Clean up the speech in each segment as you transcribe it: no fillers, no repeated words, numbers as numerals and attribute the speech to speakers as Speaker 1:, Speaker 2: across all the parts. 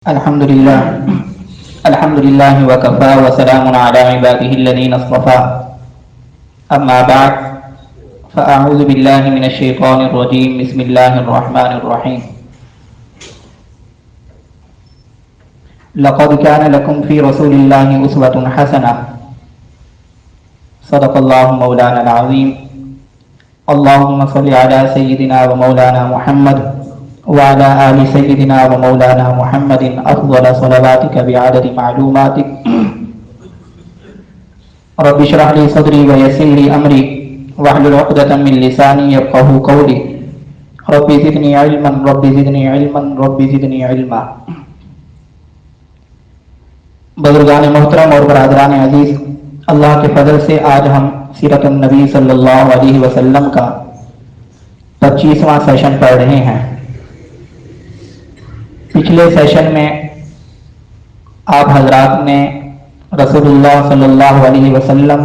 Speaker 1: الحمد لله الحمد لله وكفى وسلام على عباده الذين اصطفى أما بعد فأعوذ بالله من الشيطان الرجيم بسم الله الرحمن الرحيم لقد كان لكم في رسول الله أسوة حسنة صدق الله مولانا العظيم اللهم صل على سيدنا ومولانا محمد وعلى آل سيدنا ومولانا محمد أفضل صلواتك بعدد معلوماتك رب اشرح لي صدري ويسر لي أمري واحلل عقدة من لساني يفقهوا قولي رب زدني علما رب زدني علما رب زدني علما. बुजुर्गान मोहतरम और बरादरान अजीज, अल्लाह के फजल से आज हम सीरत नबी सल्लल्लाहु अलैहि वसल्लम का 25वां सेशन पढ़ रहे हैं। पिछले सेशन में आप हजरात ने रसूलुल्लाह सल्लल्लाहु अलैहि वसल्लम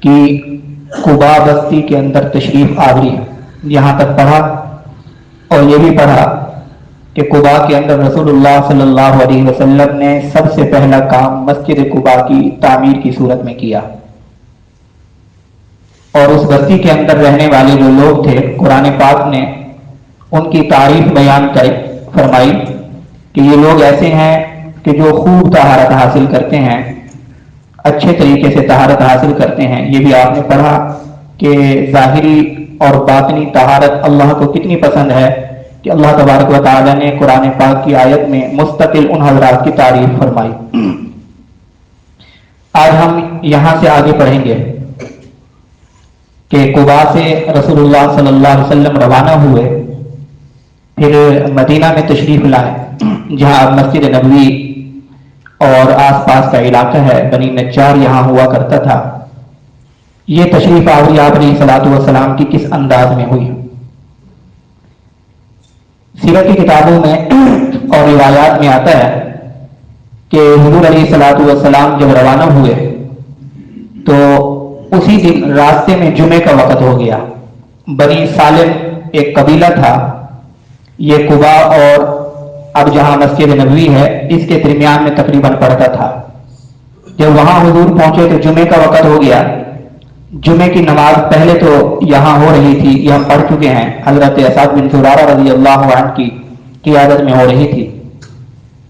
Speaker 1: की कुबा बस्ती के अंदर तशरीफ आवरी यहाँ तक पढ़ा और ये भी पढ़ा कि कुबा के अंदर रसूलुल्लाह सल्लल्लाहु अलैहि वसल्लम ने सबसे पहला काम मस्जिद कुबा की तामीर की सूरत में किया और उस बस्ती के अंदर रहने वाले जो लोग थे, कुरान पाक ने उनकी तारीफ बयान कर फरमाई कि ये लोग ऐसे हैं कि जो खूब तहारत हासिल करते हैं, अच्छे तरीके से तहारत हासिल करते हैं। ये भी आपने पढ़ा कि ज़ाहिरी और बातनी तहारत अल्लाह को कितनी पसंद है कि अल्लाह तबारक व तआला ने कुरान पाक की आयत में मुस्तकिल उन हज़रात की तारीफ फरमाई। आज हम यहाँ से आगे पढ़ेंगे कि कुबा से रसूलुल्लाह सल्लल्लाहु अलैहि वसल्लम रवाना हुए, फिर मदीना में तशरीफ लाए जहाँ अब मस्जिद नबवी और आसपास का इलाका है, बनी नज्जार यहाँ हुआ करता था। ये तशरीफ आवरी आप अलैहिस्सलातु वस्सलाम की किस अंदाज में हुई? सीरत की किताबों में और रिवायात में आता है कि हुजूर अलैहिस्सलातु वस्सलाम जब रवाना हुए तो उसी दिन रास्ते में जुमे का वक़्त हो गया। बनी सालिम एक कबीला था, ये कुबा और अब जहां मस्जिद नबवी है इसके दरमियान में तकरीबन पड़ता था। जब वहां हुजूर पहुंचे तो जुमे का वक़्त हो गया। जुमे की नमाज पहले तो यहाँ हो रही थी, ये हम पढ़ चुके हैं, हजरत असद बिन जुरारा रज़ी अल्लाह अन्हु की क़ियादत में हो रही थी।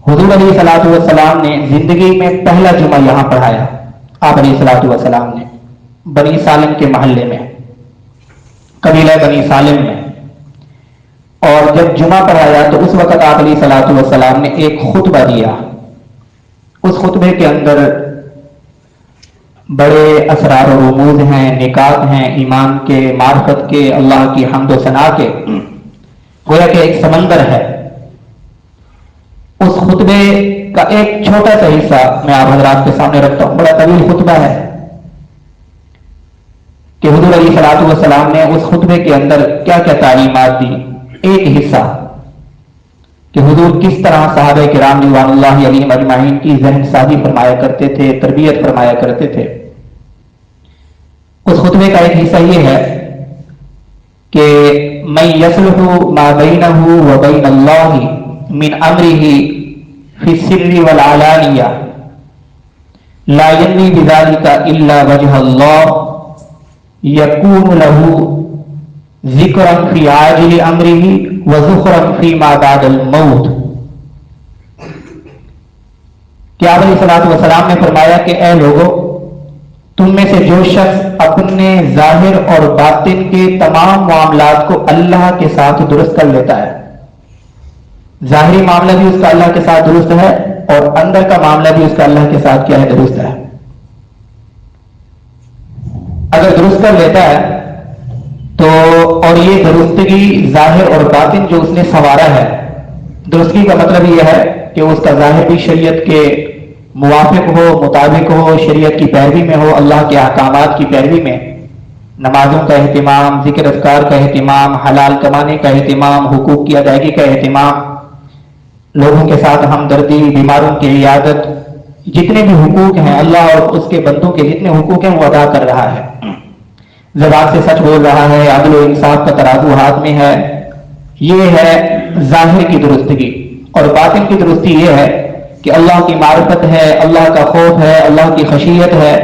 Speaker 1: हुजूर अलैहिस्सलातु वस्सलाम ने जिंदगी में पहला जुमा यहाँ पढ़ाया। आप अलैहिस्सलातु वस्सलाम ने बनी सालिम के महल्ले में, कबीला बनी सालिम में, और जब जुमा पढ़ाया तो उस वक़्त आप अलैहिस्सलातु वस्सलाम ने एक खुतबा दिया। उस खुतबे के अंदर बड़े असरार और रुमूज़ हैं, निकात हैं, ईमान के, मार्फत के, अल्लाह की हम्द व सना के, गोया कि एक समंदर है। उस खुतबे का एक छोटा सा हिस्सा मैं आप हजरात के सामने रखता हूँ। बड़ा तवील खुतबा है कि हुजूर अलैहिस्सलातु वस्सलाम ने उस खुतबे के अंदर क्या क्या तालीमात दी। एक हिस्सा कि हुजूर किस तरह सहाबा किराम रिज़वानुल्लाहि अलैहिम अजमाइन की ज़हन साज़ी फरमाया करते थे, तरबियत फरमाया करते थे। उस खुतबे का एक हिस्सा ये है कि मैं यसलुहु मा बैनहु व बैन अल्लाहि मिन अमरिही फी सिर्रि वल अलानिया ला यन्वी बिज़ालिका इल्ला वजह अल्लाह यकूनु लहू ज़िक्रन फी आजिल अमरिही व ज़ुख़रन फी मा बादल मौत। क्या आप अलैहिस्सलातु वस्सलाम ने फरमाया कि ए लोगों, तुम में से जो शख्स अपने जाहिर और बातिन के तमाम मामलात को अल्लाह के साथ दुरुस्त कर लेता है, जाहिरी मामला भी उसका अल्लाह के साथ दुरुस्त है और अंदर का मामला भी उसका अल्लाह के साथ क्या है, दुरुस्त है। अगर दुरुस्त कर लेता है तो, और ये दुरुस्तगी जाहिर और बातिन जो उसने संवारा है, दुरुस्तगी का मतलब यह है कि उसका जाहिर भी शरीयत के मुवाफिक हो, मुताबिक हो, शरीयत की पैरवी में हो, अल्लाह के अहकामात की पैरवी में, नमाजों का एहतिमाम, जिक्र अज़कार का एहतिमाम, हलाल कमाने का एहतिमाम, हुकूक की अदायगी का एहतिमाम, लोगों के साथ हमदर्दी, बीमारों की इयादत, जितने भी हुकूक हैं अल्लाह और उसके बंदों के जितने हुकूक हैं वो अदा कर रहा है। ज़बान से सच बोल रहा है, अदल व इंसाफ का तराजू हाथ में है। ये है जाहिर की दुरुस्तगी। اور باطن کی درستی یہ ہے کہ اللہ کی معرفت ہے، اللہ کا خوف ہے، اللہ کی خشیت ہے،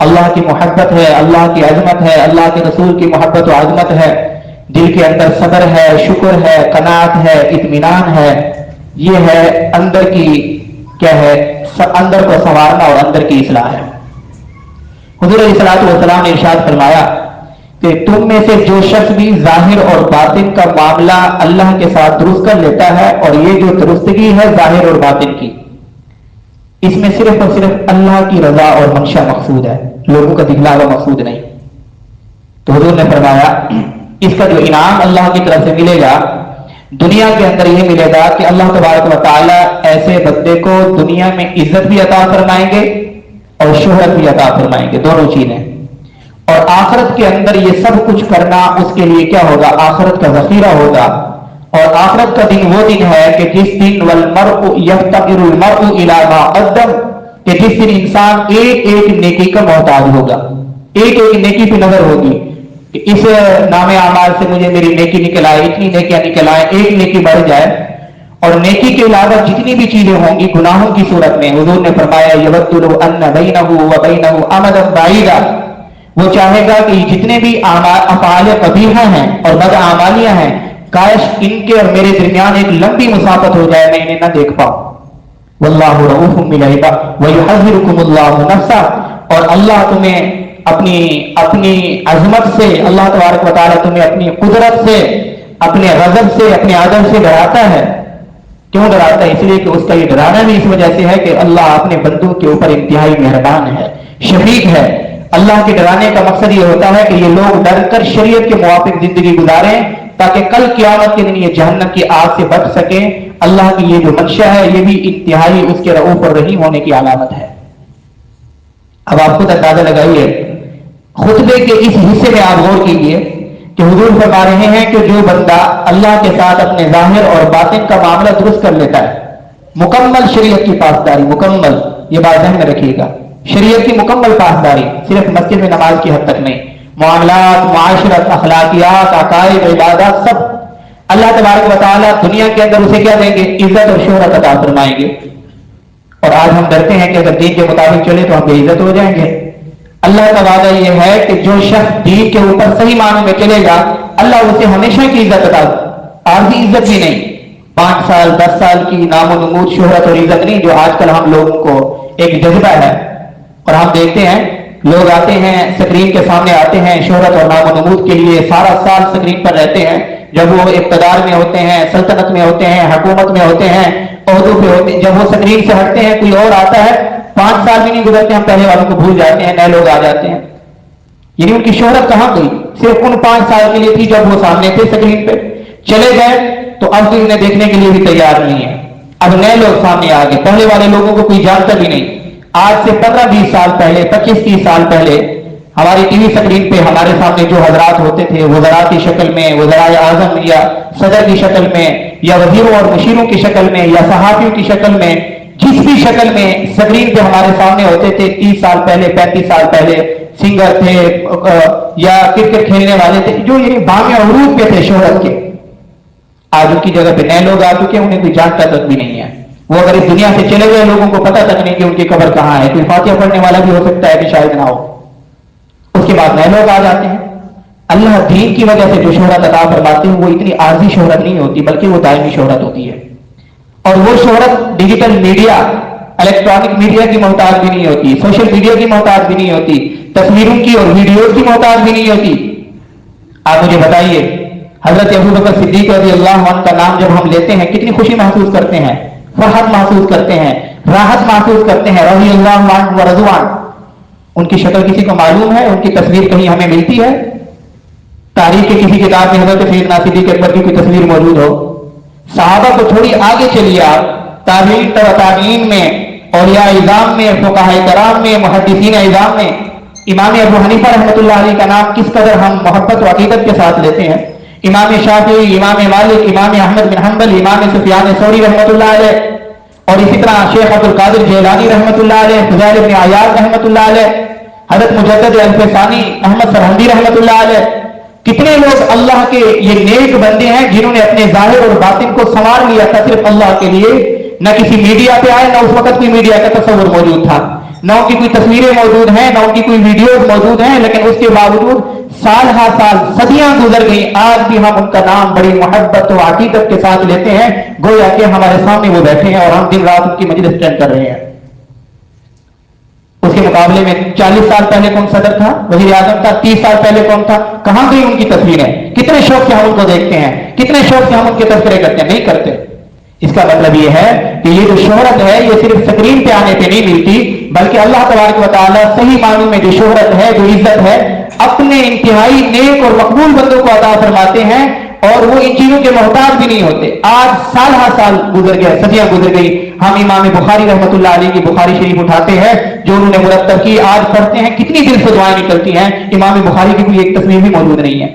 Speaker 1: اللہ کی محبت ہے، اللہ کی عظمت ہے، اللہ کے رسول کی محبت و عظمت ہے، دل کے اندر صبر ہے، شکر ہے، قناعت ہے، اطمینان ہے. یہ ہے اندر کی کیا ہے، اندر کو سنوارنا اور اندر کی اصلاح ہے. حضور علیہ الصلوۃ والسلام نے ارشاد فرمایا کہ تم میں سے جو شخص بھی ظاہر اور باطن کا معاملہ اللہ کے ساتھ درست کر لیتا ہے، اور یہ جو درستگی ہے ظاہر اور باطن کی، اس میں صرف اور صرف اللہ کی رضا اور منشا مقصود ہے، لوگوں کا دکھلاوا مقصود نہیں. تو حضور نے فرمایا اس کا جو انعام اللہ کی طرف سے ملے گا دنیا کے اندر یہ ملے گا کہ اللہ تبارک و تعالیٰ ایسے بندے کو دنیا میں عزت بھی عطا فرمائیں گے اور شہرت بھی عطا فرمائیں گے، دونوں چیزیں. اور آخرت کے اندر یہ سب کچھ کرنا اس کے لیے کیا ہوگا، آخرت کا ذخیرہ ہوگا. اور آخرت کا دن وہ دن ہے کہ جس دن والمرء یفتقر المرء الی ما قدم، کہ جس دن انسان ایک ایک نیکی کا محتاج ہوگا، ایک ایک نیکی پہ نظر ہوگی کہ اس نام اعمال سے مجھے میری نیکی نکل آئے، اتنی نیکیاں نکل آئے، ایک نیکی بڑھ جائے. اور نیکی کے علاوہ جتنی بھی چیزیں ہوں گی گناہوں کی صورت میں، حضور نے فرمایا یود لو ان بینہ وبینہ امدا بعیدا، وہ چاہے گا کہ جتنے بھی افعال قبیحہ ہیں اور بداعمالیاں ہیں، کاش ان کے اور میرے درمیان ایک لمبی مسافت ہو جائے، میں انہیں نہ دیکھ پاؤں. واللہ رؤوف بالعباد ویحذرکم اللہ نفسہ، اور اللہ تمہیں اپنی عظمت سے، اللہ تبارک و تعالیٰ تمہیں اپنی قدرت سے، اپنے غضب سے، اپنے عدل سے ڈراتا ہے. کیوں ڈراتا ہے؟ اس لیے کہ اس کا یہ ڈرانا بھی اس وجہ سے ہے کہ اللہ اپنے بندوں کے اوپر انتہائی مہربان ہے، شفیق ہے. اللہ کے ڈرانے کا مقصد یہ ہوتا ہے کہ یہ لوگ ڈر کر شریعت کے موافق زندگی گزاریں تاکہ کل قیامت کے دن یہ جہنم کی آگ سے بچ سکیں. اللہ کی یہ جو منشا ہے یہ بھی انتہائی اس کے رؤوف اور رحیم ہونے کی علامت ہے. اب آپ خود اندازہ لگائیے، خطبے کے اس حصے میں آپ غور کیجیے کہ حضور فرما رہے ہیں کہ جو بندہ اللہ کے ساتھ اپنے ظاہر اور باطن کا معاملہ درست کر لیتا ہے، مکمل شریعت کی پاسداری، مکمل، یہ بات ذہن میں رکھیے گا، شریعت کی مکمل پاسداری، صرف مسجد میں نماز کی حد تک نہیں، معاملات، معاشرت، اخلاقیات، عقائد، عبادات، سب اللہ تبارک و تعالیٰ دنیا کے اندر اسے کیا دیں گے، عزت اور شہرت عطا فرمائیں گے. اور آج ہم ڈرتے ہیں کہ اگر دین کے مطابق چلے تو ہم بے عزت ہو جائیں گے. اللہ کا وعدہ یہ ہے کہ جو شخص دین کے اوپر صحیح معنوں میں چلے گا اللہ اسے ہمیشہ کی عزت عطا، عارضی عزت بھی نہیں، 5 سال 10 سال کی نام و نمود شہرت اور عزت نہیں، جو آج کل ہم لوگوں کو ایک جذبہ ہے. اور ہم دیکھتے ہیں لوگ آتے ہیں اسکرین کے سامنے آتے ہیں شہرت اور نام و نمود کے لیے، سارا سال اسکرین پر رہتے ہیں. جب وہ اقتدار میں ہوتے ہیں، سلطنت میں ہوتے ہیں، حکومت میں ہوتے ہیں، عہدوں پہ ہوتے ہیں، جب وہ اسکرین سے ہٹتے ہیں کوئی اور آتا ہے، 5 سال بھی نہیں گزرتے ہم پہلے والوں کو بھول جاتے ہیں، نئے لوگ آ جاتے ہیں. یعنی ان کی شہرت کہاں گئی؟ صرف ان 5 سال کے لیے تھی جب وہ سامنے تھے اسکرین پہ، چلے گئے تو اب تو انہیں دیکھنے کے لیے بھی تیار نہیں ہے. اب نئے لوگ سامنے آ گئے، پہلے والے لوگوں کو کوئی جانتا بھی نہیں. آج سے 15-20 سال پہلے، 25-30 سال پہلے ہماری ٹی وی اسکرین پہ ہمارے سامنے جو حضرات ہوتے تھے، وزراء کی شکل میں، وزرائے اعظم یا صدر کی شکل میں، یا وزیروں اور مشیروں کی شکل میں، یا صحافیوں کی شکل میں، جس بھی شکل میں اسکرین پہ ہمارے سامنے ہوتے تھے 30 سال پہلے، 35 سال پہلے، سنگر تھے یا کرکٹ کھیلنے والے تھے، جو یعنی بام عروج پہ تھے شہرت کے، آج ان کی جگہ پہ نئے لوگ آ چکے ہیں، انہیں کوئی جانتا تک بھی نہیں ہے. وہ اگر اس دنیا سے چلے گئے لوگوں کو پتہ تک نہیں کہ ان کی قبر کہاں ہے. کوئی فاتحہ پڑھنے والا بھی ہو سکتا ہے کہ شاید نہ ہو. اس کے بعد نئے لوگ آ جاتے ہیں. اللہ دین کی وجہ سے جو شہرت عطا فرماتے ہیں وہ اتنی عارضی شہرت نہیں ہوتی بلکہ وہ دائمی شہرت ہوتی ہے. اور وہ شہرت ڈیجیٹل میڈیا، الیکٹرانک میڈیا کی محتاج بھی نہیں ہوتی، سوشل میڈیا کی محتاج بھی نہیں ہوتی، تصویروں کی اور ویڈیوز کی محتاج بھی نہیں ہوتی. آپ مجھے بتائیے حضرت ابوبکر صدیق رضی اللہ عنہ کا نام جب ہم لیتے ہیں کتنی خوشی محسوس کرتے ہیں، فرحت محسوس کرتے ہیں، راحت محسوس کرتے ہیں، رضی اللہ عنہ ورضوان. ان کی شکل کسی کو معلوم ہے؟ ان کی تصویر کہیں ہمیں ملتی ہے؟ تاریخ کے کسی کتاب میں حضرت سیدنا صدیق اکبر کی کوئی تصویر موجود ہو؟ صحابہ کو تھوڑی آگے چلیے آپ، تابعین میں، اولیاء اعظام میں، فقہاء کرام میں، محدثین اعظام میں، امام ابو حنیفہ رحمۃ اللہ علیہ کا نام کس قدر ہم محبت و عقیدت کے ساتھ لیتے ہیں. امام شافعی، امام مالک، امام احمد بن حنبل، امام سفیان ثوری رحمۃ اللہ علیہ، اور اسی طرح شیخ عبد القادر جیلانی رحمۃ اللہ علیہ، فضیل بن عیاض رحمۃ اللہ علیہ، حضرت مجدد الفسانی احمد سرہندی رحمۃ اللہ علیہ. कितने लोग अल्लाह के ये नेक बंदे हैं जिन्होंने अपने जाहिर और बातिन को संवार लिया था सिर्फ अल्लाह के लिए, न किसी मीडिया पे आए, न उस वक्त कोई मीडिया का तस्वर मौजूद था, न उनकी कोई तस्वीरें मौजूद हैं, न उनकी कोई वीडियोस मौजूद हैं, लेकिन उसके बावजूद साल हर साल सदियां गुजर गई, आज भी हम उनका नाम बड़ी मोहब्बत और अकीदत के साथ लेते हैं, गोया कि हमारे सामने वो बैठे हैं और हम दिन रात उनकी मजलिस अटेंड कर रहे हैं। उसके मुकाबले में 40 साल पहले कौन सदर था, वजीर आजम था, 30 साल पहले कौन था, कहां गई उनकी तस्वीरें? कितने शौक से हम उनको देखते हैं, कितने शौक से हम उनके तस्वीरें करते हैं? नहीं करते। इसका मतलब यह है कि ये जो शोहरत है ये सिर्फ स्क्रीन पे आने पे नहीं मिलती, बल्कि अल्लाह तबारक व तआला सही मानों में जो शोहरत है, जो इज्जत है, अपने इंतहाई नेक और मकबूल बंदों को अता फरमाते हैं और वो इन चीजों के मोहताज भी नहीं होते। आज साल हर साल गुजर गया, सदियां गुजर गई, हम इमाम बुखारी रहमतुल्लाह अलैह की बुखारी शरीफ उठाते हैं जो उन्होंने मुरत्तब की, आज पढ़ते हैं, कितनी दिल से दुआएं निकलती हैं, इमाम बुखारी की कोई एक तस्वीर भी मौजूद नहीं है।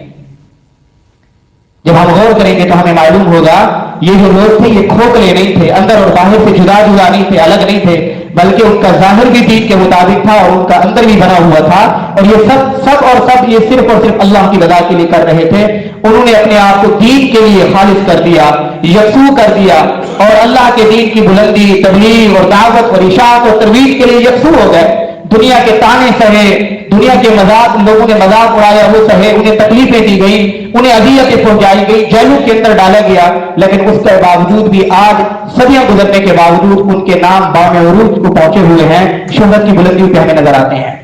Speaker 1: जब हम गौर करेंगे तो हमें मालूम होगा ये जो लोग थे ये खोखले नहीं थे, अंदर और बाहर से जुदा जुदा नहीं थे, अलग नहीं थे, बल्कि उनका जाहिर भी दीन के मुताबिक था और उनका अंदर भी बना हुआ था, और ये सब ये सिर्फ और सिर्फ अल्लाह की रजा के लिए कर रहे थे। उन्होंने अपने आप को दीन के लिए खालिस कर दिया, यकसू कर दिया और अल्लाह के दीन की बुलंदी, तबलीग और दावत और इशाअत और तरवीज के लिए यकसू हो गए। दुनिया के ताने सहे, दुनिया के मजाक, लोगों ने मजाक उड़ाया वो सहे, उन्हें तकलीफें दी गई, उन्हें अजियतें पहुंचाई गई, जेलों के अंदर डाला गया, लेकिन उसके बावजूद भी आज सदियां गुजरने के बावजूद उनके नाम बामे उरूज को पहुंचे हुए हैं, शोहरत की बुलंदी पे हमें नजर आते हैं।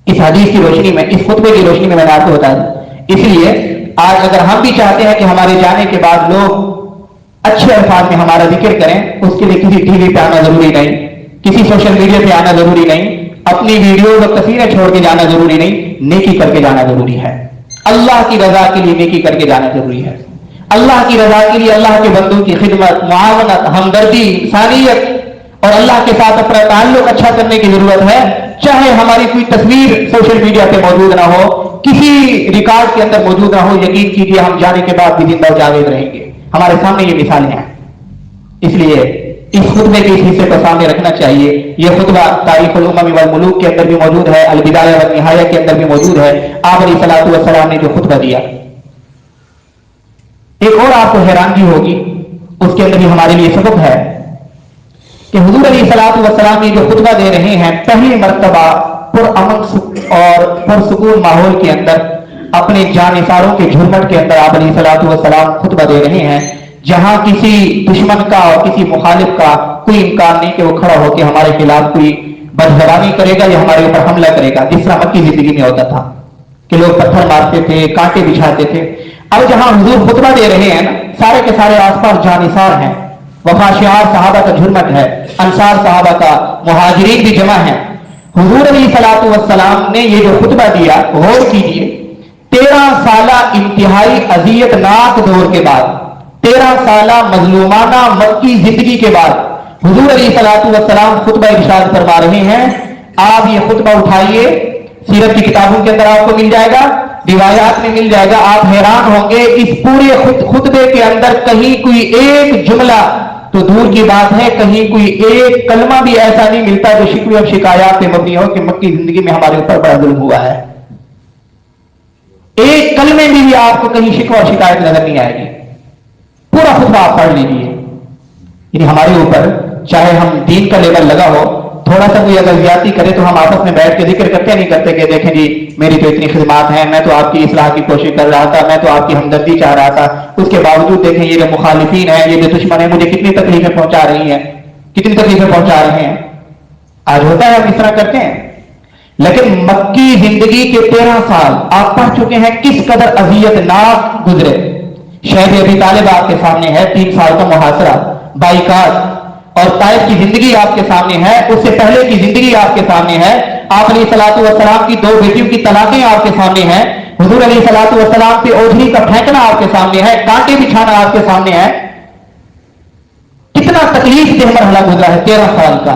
Speaker 1: इस हदीस की रोशनी में, इस खुतबे की रोशनी में मैंने आपको बता दी। इसलिए आज अगर हम भी चाहते हैं कि हमारे जाने के बाद लोग अच्छे अल्फाज में हमारा जिक्र करें, उसके लिए किसी टीवी पे आना जरूरी नहीं, किसी सोशल मीडिया पे आना जरूरी नहीं, अपनी वीडियो और तस्वीरें छोड़ के जाना जरूरी नहीं, नेकी करके जाना जरूरी है। अल्लाह की रजा के लिए नेकी करके जाना जरूरी है। अल्लाह की रजा के लिए अल्लाह के बंदों की खिदमत, मुआवनत, हमदर्दी, इंसानियत और अल्लाह के साथ अपना ताल्लुक अच्छा करने की जरूरत है। चाहे हमारी कोई तस्वीर सोशल मीडिया पे मौजूद ना हो, किसी रिकॉर्ड के अंदर मौजूद ना हो, यकीन कीजिए हम जाने के बाद भी जिंदा जावेद रहेंगे। हमारे सामने ये मिसालें हैं। इसलिए इस खुतबे के इस हिस्से को सामने रखना चाहिए। यह खुतबा तारीखुल उम्म वल मुलूक के अंदर भी मौजूद है, अल बिदाया व निहाया के अंदर भी मौजूद है। आप अलैहिस्सलातु वस्सलाम ने जो खुतबा दिया, एक और आपको हैरानगी होगी, उसके अंदर भी हमारे लिए सबक है कि हुजूर अलैहिस्सलातु वस्सलाम ने जो खुतबा दे रहे हैं, पहली मर्तबा पुरअमन और पुरसुकून माहौल के अंदर, अपने जानिसारों के झुरमट के अंदर आप अलैहिस्सलातु वस्सलाम खुतबा दे रहे हैं, जहां किसी दुश्मन का और किसी मुखालिफ का कोई इम्कान नहीं कि वो खड़ा होकर हमारे खिलाफ कोई बदजबानी करेगा या हमारे ऊपर हमला करेगा, जिस तरह मक्की जिंदगी में होता था कि लोग पत्थर मारते थे, कांटे बिछाते थे। अब जहां हुजूर खुतबा दे रहे हैं ना, सारे के सारे आसपास जानिसार हैं, वफाशियार सहाबा का झुरमट है, अंसार सहाबा का, मुहाजिरीन भी जमा है। हुजूर अलैहिस्सलातु वस्सलाम ने ये जो खुतबा दिया, गौर कीजिए, 13 साला इंतहाई अजियतनाक दौर के बाद, 13 साला मजलूमाना मक्की जिंदगी के बाद हुजूर अलैहिस्सलातु वस्सलाम खुतबा इरशाद फरमा रहे हैं। आप ये खुतबा उठाइए, सीरत की किताबों के अंदर आपको मिल जाएगा, रिवायात में मिल जाएगा। आप हैरान होंगे, इस पूरे खुतबे के अंदर कहीं कोई एक जुमला तो दूर की बात है, कहीं कोई एक कलमा भी ऐसा नहीं मिलता जो शिकवे और शिकायत पे मबनी हो कि मक्की जिंदगी में हमारे ऊपर बड़ा जुल्म हुआ है। एक कलमे में भी आपको कहीं शिकवा और शिकायत नजर नहीं आएगी। पूरा खुतबा आप पढ़ लीजिए। यानी हमारे ऊपर चाहे हम दीन का लेवल लगा हो, थोड़ा सा कोई अगर ज्यादती करे तो हम आपस में बैठ के जिक्र करते नहीं करते कि देखें जी मेरी तो इतनी खिदमत है, मैं तो आपकी इस्लाह की कोशिश कर रहा था, मैं तो आपकी हमदर्दी चाह रहा था, उसके बावजूद देखें ये जो मुखालिफीन है, ये जो दुश्मन है, मुझे कितनी तकलीफें पहुंचा रही हैं, कितनी तकलीफें पहुंचा रहे हैं। आज होता है हम इस तरह करते हैं, लेकिन मक्की जिंदगी के 13 साल आप पढ़ चुके हैं, किस कदर अजियतनाक गुजरे। शहर अबी तालिब आपके सामने है, 3 साल का मुहासरा, बाइकाट और ताइफ की जिंदगी आपके सामने है, उससे पहले की जिंदगी आपके सामने है। आप अलैहिस्सलातु वस्सलाम की 2 बेटियों की तलाकें आपके सामने हैं, हुजूर अलैहिस्सलातु वस्सलाम पे ओढ़नी का फेंकना आपके सामने है, कांटे बिछाना आपके सामने है। कितना तकलीफ देह मरहला गुजरा है 13 साल का,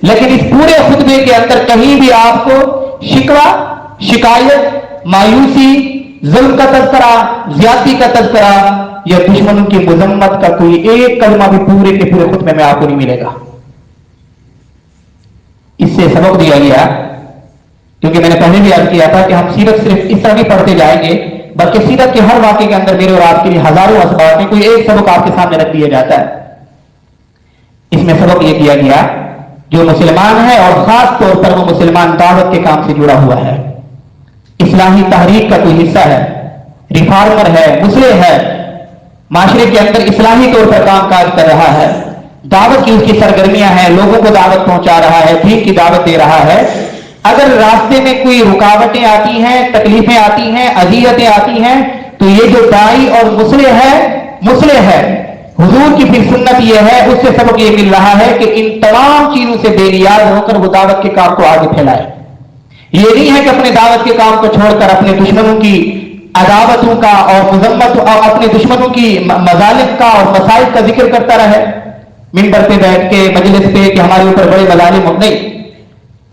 Speaker 1: लेकिन इस पूरे खुतबे के अंदर कहीं भी आपको शिकवा, शिकायत, मायूसी, जुल्म का तज़किरा, ज्यादती का तज़किरा या दुश्मनों की मुजम्मत का कोई एक कलमा भी पूरे के पूरे खुतबे में आपको नहीं मिलेगा। इससे सबक दिया गया क्योंकि मैंने पहले भी अर्ज किया था कि हम सीरत सिर्फ इस तरह नहीं पढ़ते जाएंगे, बल्कि सीरत के हर वाक़े के अंदर मेरे और आपके लिए हजारों असबाब में कोई एक सबक आपके सामने रख दिया जाता है। इसमें सबक यह किया गया, जो मुसलमान है और खास तौर पर वो मुसलमान दावत के काम से जुड़ा हुआ है, इस्लाही तहरीक का कोई हिस्सा है, रिफॉर्मर है, मुस्लिम है, माशरे के अंदर इस्लाही तौर पर काम काज कर रहा है, दावत की उसकी सरगर्मियां हैं, लोगों को दावत पहुंचा रहा है, दीन की दावत दे रहा है। अगर रास्ते में कोई रुकावटें आती हैं, तकलीफें आती हैं, अजियतें आती हैं, तो ये जो दाई और मुस्लिम है, हुजूर की फिर सुन्नत यह है, उससे सबक ये मिल रहा है कि इन तमाम चीजों से बेनियाज होकर वो दावत के काम को आगे फैलाए। ये नहीं है कि अपने दावत के काम को छोड़कर अपने दुश्मनों की अदावतों का और मुजम्मत और अपने दुश्मनों की मजालिम का और मसाइब का जिक्र करता रहे मिंबर पे बैठ के, मजलिस पे, कि हमारे ऊपर बड़े मजालिम हो। नहीं,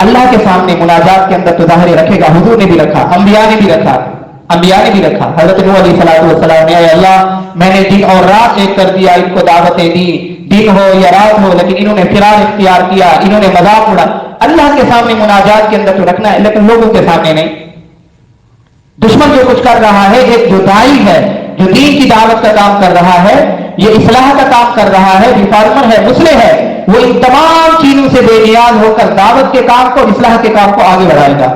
Speaker 1: अल्लाह के सामने मुनाजात के अंदर तो ज़ाहिर रखेगा, हुजूर ने भी रखा, अंबिया ने भी रखा, हजरत नूह अलैहिस्सलाम ने, अल्लाह मैंने दिन और रात एक कर दिया, इनको दावतें दी, दिन हो या रात हो, लेकिन इन्होंने फिरार इख्तियार किया, इन्होंने मजाक उड़ा। अल्लाह के सामने मुनाजात के अंदर तो रखना है, लेकिन लोगों के सामने नहीं। दुश्मन जो कुछ कर रहा है, एक जो दाई है, जो दीन की दावत का काम कर रहा है, ये इस्लाह का काम कर रहा है, रिफॉर्मर है, मुस्लिम है, वो इन तमाम चीजों से बेनियाज होकर दावत के काम को, इस्लाह के काम को आगे बढ़ाएगा,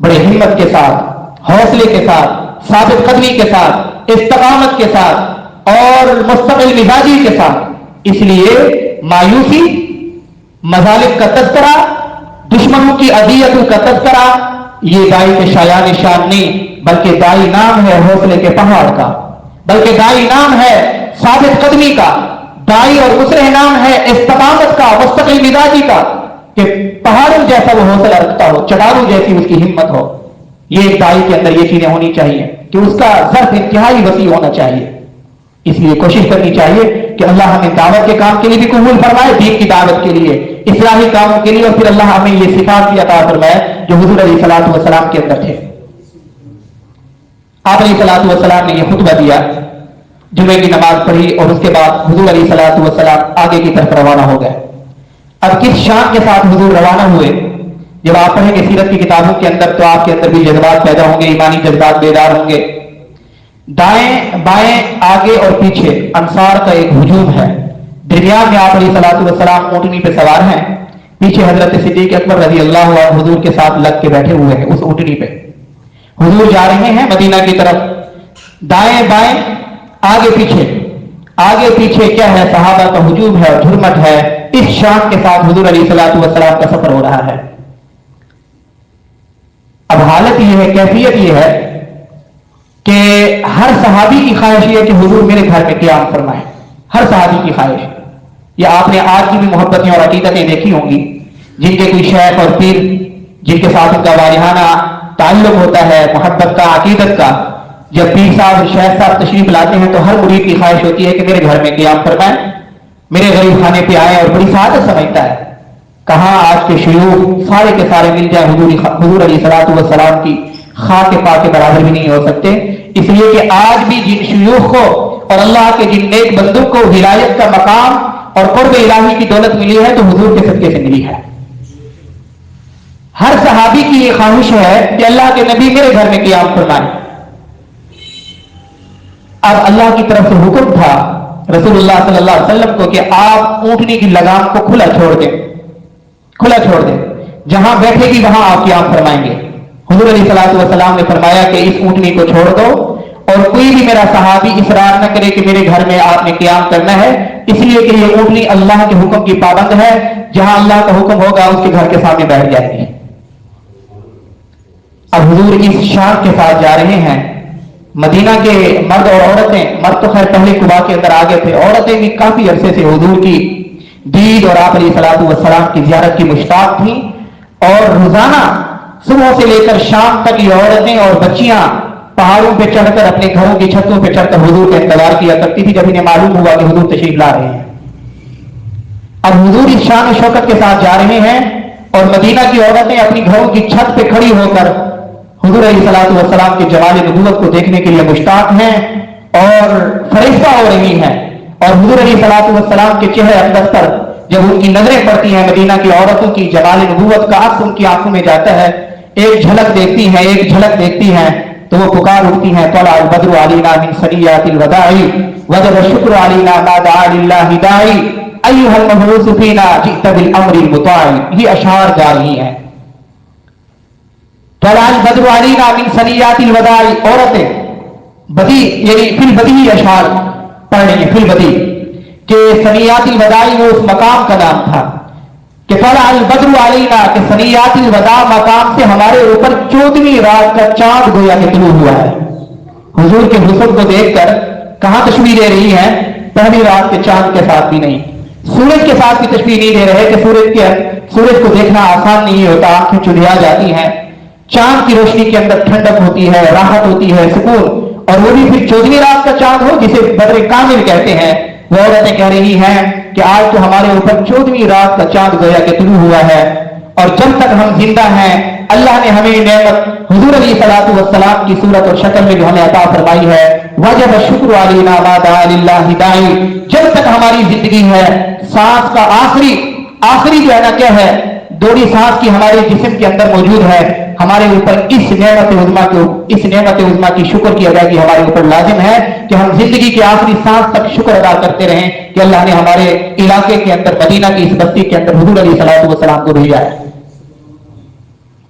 Speaker 1: बड़े हिम्मत के साथ, हौसले के साथ, साबित कदमी के साथ, इस्तकामत के साथ और मुस्तकिल मिजाजी के साथ। इसलिए मायूसी, मजालिम का तस्करा, दुश्मनों की अदियतों का तस्करा, ये दाई के शायान शान नहीं, बल्कि दाई नाम है हौसले के पहाड़ का, बल्कि दाई नाम है साबित कदमी का, दाई और मुस्लिम नाम है इस्तकामत का, मुस्तकिल मिजाजी का, कि पहाड़ों जैसा वो हौसला रखता हो, चढ़ाऊ जैसी उसकी हिम्मत हो। ये एक दाई के अंदर ये चीजें होनी चाहिए कि उसका ज़र्फ इंतहाई वसी होना चाहिए। इसलिए कोशिश करनी चाहिए कि अल्लाह हमें दावत के काम के लिए भी कबूल फरमाए, दीन की दावत के लिए, इस्लाही कामों के लिए, और फिर अल्लाह हमें ये सिफात भी अता फरमाए जो हुजूर अलैहिस्सलातु वस्सलाम के अंदर थे। आप अलैहिस्सलातु वस्सलाम ने ये खुतबा दिया, जुमे की नमाज पढ़ी और उसके बाद हुजूर अलैहिस्सलातु वस्सलाम आगे की तरफ रवाना हो गए। अब किस शान के साथ हुजूर रवाना हुए, जब आप पढ़ेंगे सीरत की किताबों के अंदर तो आपके अंदर भी जज्बात पैदा होंगे, ईमानी जज्बात बेदार होंगे। दाएं बाएं आगे और पीछे अंसार का एक हुजूम है, दरमियान में आप अलैहिस्सलातु वस्सलाम ऊँटनी पे सवार हैं, पीछे हजरत सिद्दीक अकबर रज़ी अल्लाह अन्हु हुजूर के साथ लग के बैठे हुए हैं उस ऊँटनी पे। हुजूर जा रहे हैं मदीना की तरफ, दाएं बाएं आगे पीछे क्या है, सहाबा का हुजूम है, झुरमट है। इस शान के साथ हुजूर अलैहिस्सलातु वस्सलाम का सफर हो रहा है। अब हालत यह है, कैफियत यह है कि हर सहाबी की ख्वाहिश है कि हुजूर मेरे घर में क़याम फरमाएं, हर सहाबी की ख्वाहिश। या आपने आज की भी मोहब्बतें और अकीदतें देखी होंगी, जिनके कोई शेख और पीर जिनके साथ उनका वारिहाना ताल्लुक होता है मोहब्बत का, अकीदत का, जब पीर साहब शेख साहब तशरीफ लाते हैं तो हर मुरीद की ख्वाहिश होती है कि मेरे घर में क़याम फरमाएं, मेरे गरीब खाने पे आए, और बड़ी सआदत समझता है। कहां आज के शयूख सारे के सारे मिल जाए हुजूर अलैहिस्सलातु वस्सलाम की खाक के पाक के बराबर भी नहीं हो सकते। इसलिए कि आज भी जिन शयूख को और अल्लाह के जिन नेक बंदों को हिदायत का मकाम और कुर्ब इलाही की दौलत मिली है तो हुजूर के सदके से मिली है। हर सहाबी की ये ख्वाहिश है कि अल्लाह के नबी मेरे घर में क़याम फरमाए। अब अल्लाह की तरफ से हुक्म था रसूलुल्लाह सल्लल्लाहु अलैहि वसल्लम को कि आप ऊँटनी की लगाम को खुला छोड़ दें, जहां बैठेगी वहां आप क़याम फरमाएंगे। हुजूर अलैहिस्सलातु वस्सलाम ने फरमाया कि इस ऊँटनी को छोड़ दो और कोई भी मेरा सहाबी इसरार न करे कि मेरे घर में आपने क़याम करना है, इसलिए कि ये ऊँटनी अल्लाह के हुक्म की पाबंद है, जहां अल्लाह का हुक्म होगा उसके घर के सामने बैठ जाएगी। अब हुजूर इस शान के साथ जा रहे हैं। मदीना के मर्द और औरतें, मर्द तो खैर पहले कुबा के अंदर आ गए थे, औरतें भी काफी अरसे से हुजूर की दीद और आप अलैहिस्सलातु वस्सलाम की ज़ियारत की मुश्ताक थी, और रोजाना सुबह से लेकर शाम तक ये औरतें और बच्चियां पहाड़ों पे चढ़कर अपने घरों की छतों पे चढ़कर हुजूर का इंतजार किया करती थी जब इन्हें मालूम हुआ कि हुजूर तशरीफ ला रहे हैं। अब हुजूर इस शान शौकत के साथ जा रहे हैं और मदीना की औरतें अपनी घरों की छत पे खड़ी होकर हुजूर अलैहिस्सलातु वस्सलाम के जमाल नबूवत को देखने के लिए मुश्ताक हैं और फरिश्ता हो रही हैं। और हुजूर अलैहिस्सलातु वस्सलाम के चेहरे अक़दस पर जब उनकी नजरें पड़ती हैं, मदीना की औरतों की जमाल नबूवत का अक्स उनकी आंखों में जाता है, एक झलक देखती हैं तो वो पुकार उठती हैं, तला अल बद्रु अलैना मिन सनियातिल वदाई वजब शुक्र अलैना मा दआ लिल्लाहि दाई अय्युहल मबऊस फीना जित बिल अम्रिल मुताई। ये अशार गा रही हैं। तला अल बद्रु अलैना मिन सनियातिल वदाई, औरतें बदी यानी फिल बदी अशार पढ़ रही है, फिल बदी के सनियातिल वदाई वो उस मकाम का नाम था कि तला अल बद्रु अलैना के सनियातिल वदा मकाम से हमारे ऊपर 14वीं रात का चांद गोया के तुलू हुआ है। हुजूर के हुस्न को देखकर कहां तशबीह दे रही है? पहली रात के चांद के साथ भी नहीं, सूरज के साथ भी तशबीह नहीं दे रहे कि सूरज को देखना आसान नहीं होता, आंखें चुंधिया जाती हैं। चांद की रोशनी के अंदर ठंडक होती है, राहत होती है, सुकून, और वो भी फिर 14वीं रात का चांद हो जिसे बद्र कामिल कहते हैं। वो औरतें कह रही हैं कि आज तो हमारे ऊपर 14वीं रात का चांद गोया के तुलू हुआ है, और जब तक हम जिंदा हैं अल्लाह ने हमें नेमत हुजूर अलैहिस्सलातु वस्सलाम की सूरत और शक्ल में जो हमें अता फरमाई है, वजब शुक्र अलैना मा दआ लिल्लाहि दाई। जब तक हमारी जिंदगी है, सांस का आखिरी जो है ना क्या है, दोड़ी सांस की हमारे जिस्म के अंदर मौजूद है, हमारे ऊपर इस नेमत उज़्मा की शुक्र की अदायगी हमारे ऊपर लाजिम है कि हम जिंदगी के आखिरी सांस तक शुक्र अदा करते रहें कि अल्लाह ने हमारे इलाके के अंदर, मदीना की इस बस्ती के अंदर हुजूर अलैहिस्सलातु वस्सलाम को भेजा है।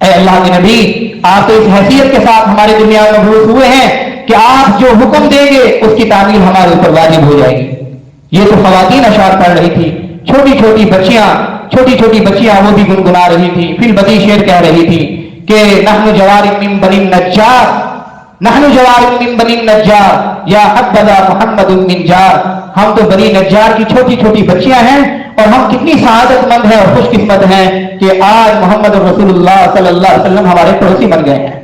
Speaker 1: ऐ अल्लाह के नबी, आप तो इस हैसियत के साथ हमारे दुनिया में मबऊस हुए हैं कि आप जो हुक्म देंगे उसकी तामील हमारे ऊपर वाजिब हो जाएगी। ये तो खवातीन अशार पढ़ रही थी, छोटी छोटी बच्चियां वो भी गुनगुना रही थी, फिर बदी शेर कह रही थी कि नहनु जवारिम मिन बनी नज्जार या हब्बदा मुहम्मदुन मिन जार। हम तो बनी नज्जार की छोटी छोटी बच्चियां हैं, और हम कितनी सआदतमंद हैं और खुशकिस्मत हैं कि आज मोहम्मद रसूलुल्लाह सल्लल्लाहु अलैहि वसल्लम हमारे पड़ोसी बन गए हैं।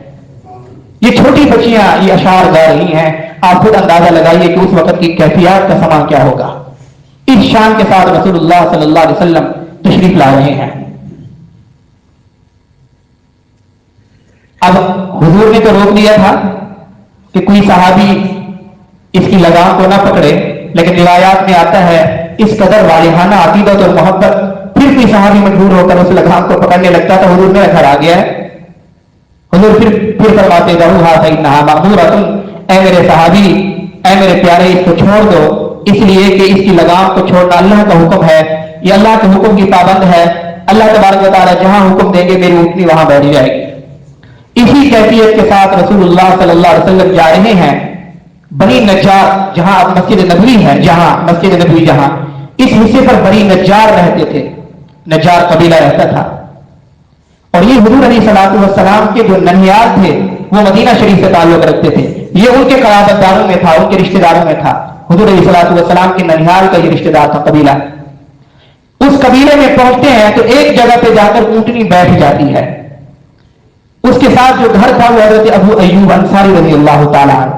Speaker 1: ये छोटी बच्चियां ये अशार गा रही हैं। आप खुद अंदाजा लगाइए कि उस वक्त की कैफियत का समा क्या होगा। इस शान के साथ रसूलुल्लाह सल्लल्लाहु अलैहि वसल्लम तशरीफ ला रहे हैं। अब हुजूर ने तो रोक दिया था कि कोई सहाबी इसकी लगाम को ना पकड़े, लेकिन रिवायात में आता है इस कदर वालिहाना अकीदत और मोहब्बत, फिर कोई सहाबी मजबूर होकर उस लगाम को पकड़ने लगता था। हुजूर मेरा घर आ गया है। हुजूर फिर फरमाते ऐ मेरे सहाबी, ऐ मेरे प्यारे, इसको छोड़ दो, इसलिए कि इसकी लगाम को छोड़ना अल्लाह का हुक्म है, ये अल्लाह के हुक्म की पाबंद है। अल्लाह तबारक व तआला जहां हुक्म देंगे मेरी ऊँटनी वहां बैठ जाएगी। इसी कैफियत के साथ रसूलुल्लाह सल्लल्लाहु अलैहि वसल्लम जा रहे हैं बनी नज्जार, जहां अब मस्जिद नबवी है, जहां इस हिस्से पर बनी नज्जार रहते थे, नज्जार कबीला रहता था। और ये हुजूर अलैहिस्सलातु वस्सलाम के जो ननियाल थे वो मदीना शरीफ से ताल्लुक रखते थे। ये उनके क़राबतदारों में था, उनके रिश्तेदारों में था। हुजूर अलैहिस्सलातु वस्सलाम के ननियाल का ये रिश्तेदार था कबीला। उस कबीले में पहुंचते हैं तो एक जगह पे जाकर ऊंटनी बैठ जाती है। उसके साथ जो घर था वो हजरत अबू अय्यूब अंसारी रज़ियल्लाहु ताला अन्हु,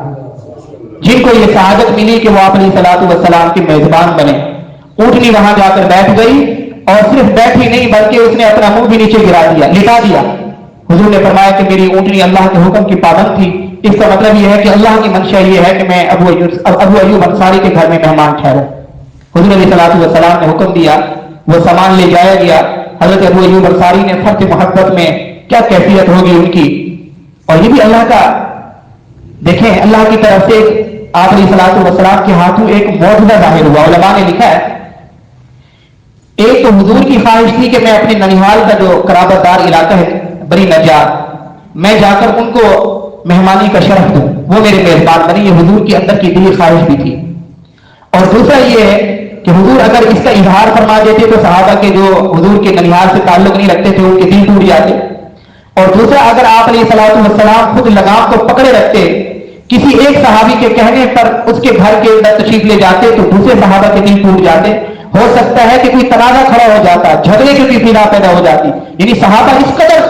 Speaker 1: जिनको ये सआदत मिली कि वो आप अलैहिस्सलातु वस्सलाम के मेजबान बने। ऊंटनी वहां जाकर बैठ गई, और सिर्फ बैठी नहीं बल्कि उसने अपना मुंह भी नीचे गिरा दिया, लिटा दिया। हुजूर ने फरमाया कि मेरी ऊंटनी अल्लाह के हुक्म की पाबंद थी। इसका मतलब यह है कि अल्लाह की मंशा यह है कि मैं अबू अय्यूब अंसारी के घर में मेहमान ठहरूं। हुजूर अलैहिस्सलातु वस्सलाम ने हुक्म दिया, वो सामान ले जाया गया। हजरत अबू अय्यूब अंसारी ने फर्ज मोहब्बत में क्या कैफियत होगी उनकी, और ये भी अल्लाह का, देखें अल्लाह की तरफ से आप अलैहिस्सलातु वस्सलाम के हाथों एक मौजूदा जाहिर हुआ। उलमा ने लिखा है एक तो हुजूर की ख्वाहिश थी कि मैं अपने ननिहाल का जो कराबतदार इलाका है बनी नज्जार, मैं जाकर उनको मेहमानी का शरफ दूं, वो मेरे मेजबान बने। ये हुजूर की अंदर की दिली ख्वाहिश भी थी। और दूसरा ये है कि हुजूर अगर इसका इजहार फरमा देते तो सहाबा के जो हुजूर के ननिहाल से ताल्लुक नहीं रखते थे उनके दिल टूट जाते। और दूसरा, अगर आप अलैहिस्सलातु वस्सलाम खुद लगाम को पकड़े रखते, किसी एक सहाबी के कहने पर उसके घर के अंदर तशरीफ ले जाते तो दूसरे सहाबा के दिल टूट जाते। हो सकता है कि कोई तनाजा खड़ा हो जाता, झगड़े की भी फिजा पैदा हो जाती। यानी सहाबा इस कदर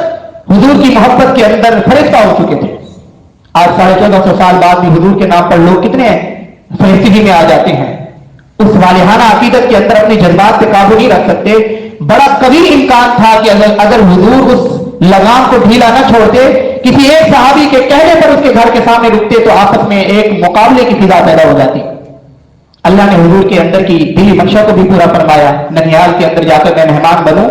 Speaker 1: हुजूर की मोहब्बत के अंदर फरिश्ता हो चुके थे। आज 1450 साल बाद भी हुजूर के नाम पर लोग कितने फरिश्तगी में आ जाते हैं। उस वालिहाना अकीदत के अंदर अपने जज्बात पे काबू नहीं रख सकते। बड़ा कभी इम्कान था कि अगर हुजूर उस लगाम को ढीला न छोड़ते, किसी एक सहाबी के कहने पर उसके घर के सामने रुकते तो आपस में एक मुकाबले की फिजा पैदा हो जाती। अल्लाह ने हुजूर के अंदर की दिली मंशा को भी पूरा फरमाया, ननिहाल के अंदर जाकर मैं मेहमान बनूं।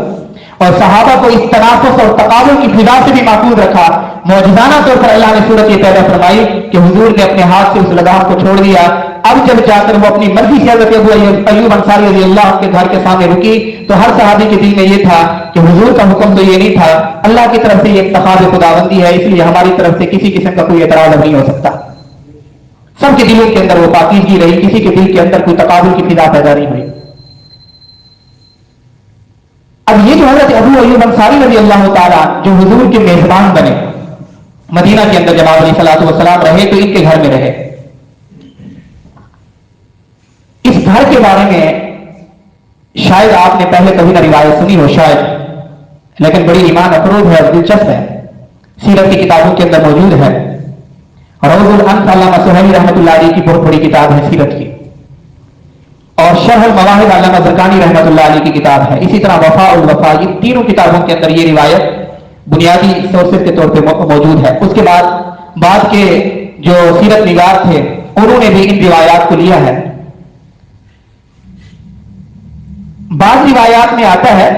Speaker 1: اور صحابہ کو اس تنافس اور تقابل کی فضا سے بھی محفوظ رکھا. معجزانہ طور پر اللہ نے صورت یہ پیدا فرمائی کہ حضور نے اپنے ہاتھ سے اس لگام کو چھوڑ دیا. اب جب جا کر وہ اپنی مرضی سے حضرت ابو ایوب انصاری رضی اللہ عنہ کے گھر کے سامنے رکی تو ہر صحابی کے دل میں یہ تھا کہ حضور کا حکم تو یہ نہیں تھا, اللہ کی طرف سے یہ ایک تخاب خداوندی ہے, اس لیے ہماری طرف سے کسی قسم کا کوئی اعتراض نہیں ہو سکتا. سب کے دلوں کے اندر وہ پاکیزگی رہی, کسی کے دل کے اندر کوئی تقابل کی فضا پیدا نہیں ہوئی. اب یہ جو حضرت ابو ایوب انصاری رضی اللہ تعالیٰ جو حضور کے میزبان بنے, مدینہ کے اندر جب آپ علیہ الصلوۃ والسلام رہے تو ان کے گھر میں رہے. اس گھر کے بارے میں شاید آپ نے پہلے کبھی نہ روایت سنی ہو شاید, لیکن بڑی ایمان افروز ہے اور دلچسپ ہے, سیرت کی کتابوں کے اندر موجود ہے. روض الانف علامہ سہیلی رحمۃ اللہ علیہ کی بہت بڑی کتاب ہے سیرت کی, اور شرح المواہب علامہ زرقانی رحمۃ اللہ علیہ کی کتاب ہے. اسی طرح وفاء الوفا, یہ تینوں کتابوں کے اندر یہ روایت بنیادی سورسز کے طور پہ موجود ہے. اس کے بعد کے جو سیرت نگار تھے انہوں نے بھی ان روایات کو لیا ہے. بعض روایات میں آتا ہے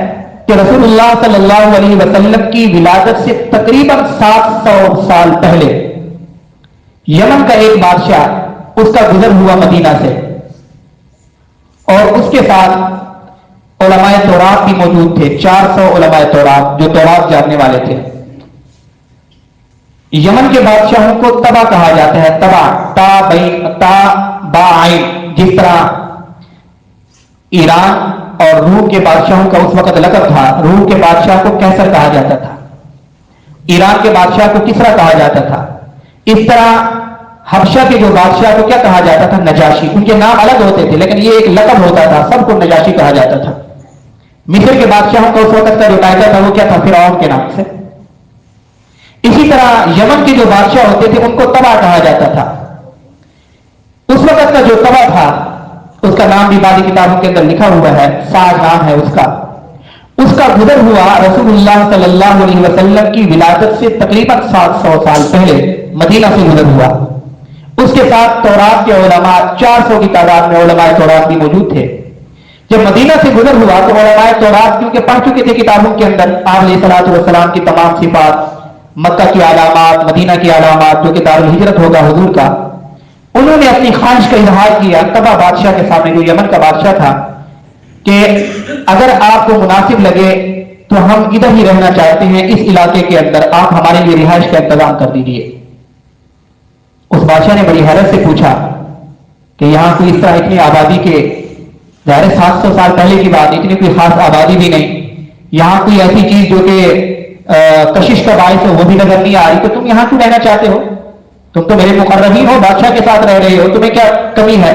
Speaker 1: کہ رسول اللہ صلی اللہ علیہ وسلم کی ولادت سے تقریباً 700 سال پہلے یمن کا ایک بادشاہ اس کا گزر ہوا مدینہ سے, اور اس کے ساتھ علماء تورات بھی موجود تھے. 400 علماء تورات جو تورات جاننے والے تھے. یمن کے بادشاہوں کو تبا کہا جاتا ہے, تبا تا با عین, جس طرح ایران اور روم کے بادشاہوں کا اس وقت لقب تھا. روم کے بادشاہ کو کیسر کہا جاتا تھا, ایران کے بادشاہ کو کسرا کہا جاتا تھا. اس طرح حبشہ کے جو بادشاہ کو کیا کہا جاتا تھا, نجاشی. ان کے نام الگ ہوتے تھے لیکن یہ ایک لقب ہوتا تھا, سب کو نجاشی کہا جاتا تھا. مصر کے بادشاہوں کا اس وقت کا جو قاعدہ تھا وہ کیا تھا, فرعون کے نام سے. اسی طرح یمن کے جو بادشاہ ہوتے تھے ان کو تبا کہا جاتا تھا. اس وقت کا جو تبا تھا اس کا نام بھی بعض کتابوں کے اندر لکھا ہوا ہے, سعد نام ہے اس کا. اس کا گزر ہوا رسول اللہ صلی اللہ علیہ وسلم کی ولادت سے تقریباً 700 سال پہلے مدینہ سے گزر ہوا. اس کے ساتھ تورات کے علماء 400 کی تعداد میں علماء تورات بھی موجود تھے. جب مدینہ سے گزر ہوا تو علماء تورات کیونکہ پڑھ چکے تھے کتابوں کے اندر آپ علیہ الصلوۃ والسلام کی تمام صفات, مکہ کی علامات, مدینہ کی علامات, جو کہ دارالہجرت ہوگا حضور کا, انہوں نے اپنی خواہش کا اظہار کیا تبا بادشاہ کے سامنے جو یمن کا بادشاہ تھا کہ اگر آپ کو مناسب لگے تو ہم ادھر ہی رہنا چاہتے ہیں, اس علاقے کے اندر آپ ہمارے لیے رہائش کا انتظام کر دیجیے. اس بادشاہ نے بڑی حیرت سے پوچھا کہ یہاں کوئی اس طرح اتنی آبادی کے, ظاہر 700 سال پہلے کی بات, اتنی کوئی خاص آبادی بھی نہیں, یہاں کوئی ایسی چیز جو کہ کشش کا باعث ہو وہ بھی نظر نہیں آ رہی, تو تم یہاں کیوں رہنا چاہتے ہو؟ تم تو میرے مقربین ہو, بادشاہ کے ساتھ رہ رہے ہو, تمہیں کیا کمی ہے؟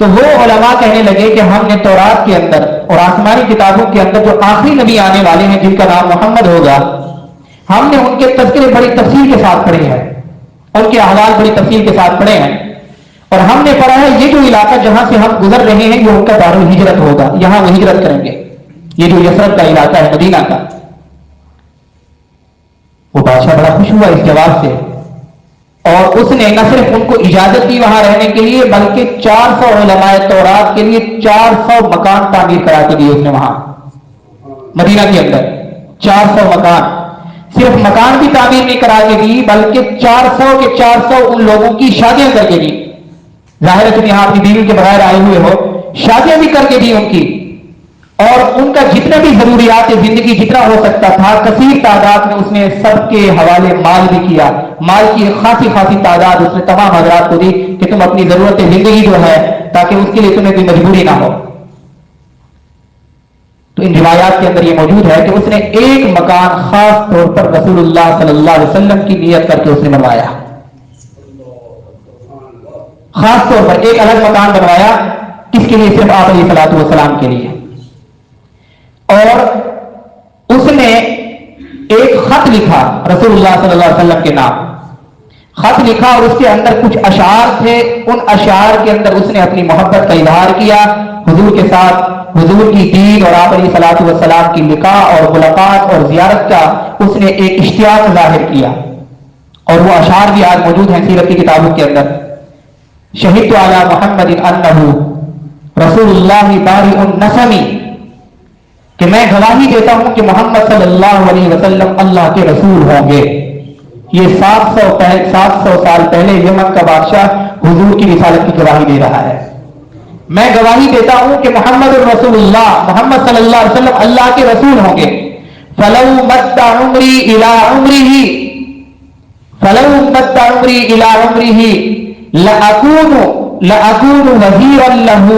Speaker 1: تو وہ علماء کہنے لگے کہ ہم نے تورات کے اندر اور آسمانی کتابوں کے اندر جو آخری نبی آنے والے ہیں جن کا نام محمد ہوگا, ہم نے ان کے تذکرے بڑی تفصیل کے ساتھ پڑھے ہیں, ان کے احوال بڑی تفصیل کے ساتھ پڑھے ہیں, اور ہم نے پڑھا ہے یہ جو علاقہ جہاں سے ہم گزر رہے ہیں یہ ان کا دارالہجرت ہوگا, یہاں وہ ہجرت کریں گے, یہ جو یثرب کا علاقہ ہے مدینہ کا. وہ بادشاہ بڑا خوش ہوا اس جواب سے, اور اس نے نہ صرف ان کو اجازت دی وہاں رہنے کے لیے بلکہ 400 علماء تورات کے لیے 400 مکان تعمیر کرا کے دیے اس نے وہاں مدینہ کے اندر. 400 مکان, صرف مکان بھی تعمیر نہیں کرا کے دی بلکہ 400 کے 400 ان لوگوں کی شادیاں کر کے دی. ظاہر ہے تم یہاں اپنی بیوی کے بغیر آئے ہوئے ہو, شادیاں بھی کر کے دی ان کی, اور ان کا جتنا بھی ضروریات زندگی جتنا ہو سکتا تھا کثیر تعداد میں اس نے سب کے حوالے مال بھی کیا. مال کی خاصی تعداد اس نے تمام حضرات کو دی کہ تم اپنی ضرورت زندگی جو ہے تاکہ اس کے لیے تمہیں کوئی مجبوری نہ ہو. تو ان روایات کے اندر یہ موجود ہے کہ اس نے ایک مکان خاص طور پر رسول اللہ صلی اللہ علیہ وسلم کی نیت کر کے اس نے بنوایا, خاص طور پر ایک الگ مکان بنوایا. کس کے لیے؟ صرف آپ علیہ الصلوۃ والسلام کے لیے. اور اس نے ایک خط لکھا رسول اللہ صلی اللہ علیہ وسلم کے نام, خط لکھا اور اس کے اندر کچھ اشعار تھے. ان اشعار کے اندر اس نے اپنی محبت کا اظہار کیا حضور کے ساتھ, حضور کی دین اور آپ علیہ الصلوۃ والسلام کی لقاء اور ملاقات اور زیارت کا اس نے ایک اشتیاق ظاہر کیا. اور وہ اشعار بھی آج موجود ہیں سیرت کی کتابوں کے اندر. شہدت علی محمد انہ رسول اللہ بارئ النسم, کہ کہ میں گواہی دیتا ہوں کہ محمد صلی اللہ علیہ وسلم اللہ کے رسول ہوں گے. یہ 700 سال پہلے یمن کا بادشاہ حضور کی رسالت کی گواہی دے رہا ہے. میں گواہی دیتا ہوں کہ محمد الرسول اللہ, محمد صلی اللہ علیہ وسلم اللہ کے رسول ہوں گے. فلو مد عمری الی عمرہ فلو مد عمری الی عمرہ لأکون وزیرا لہ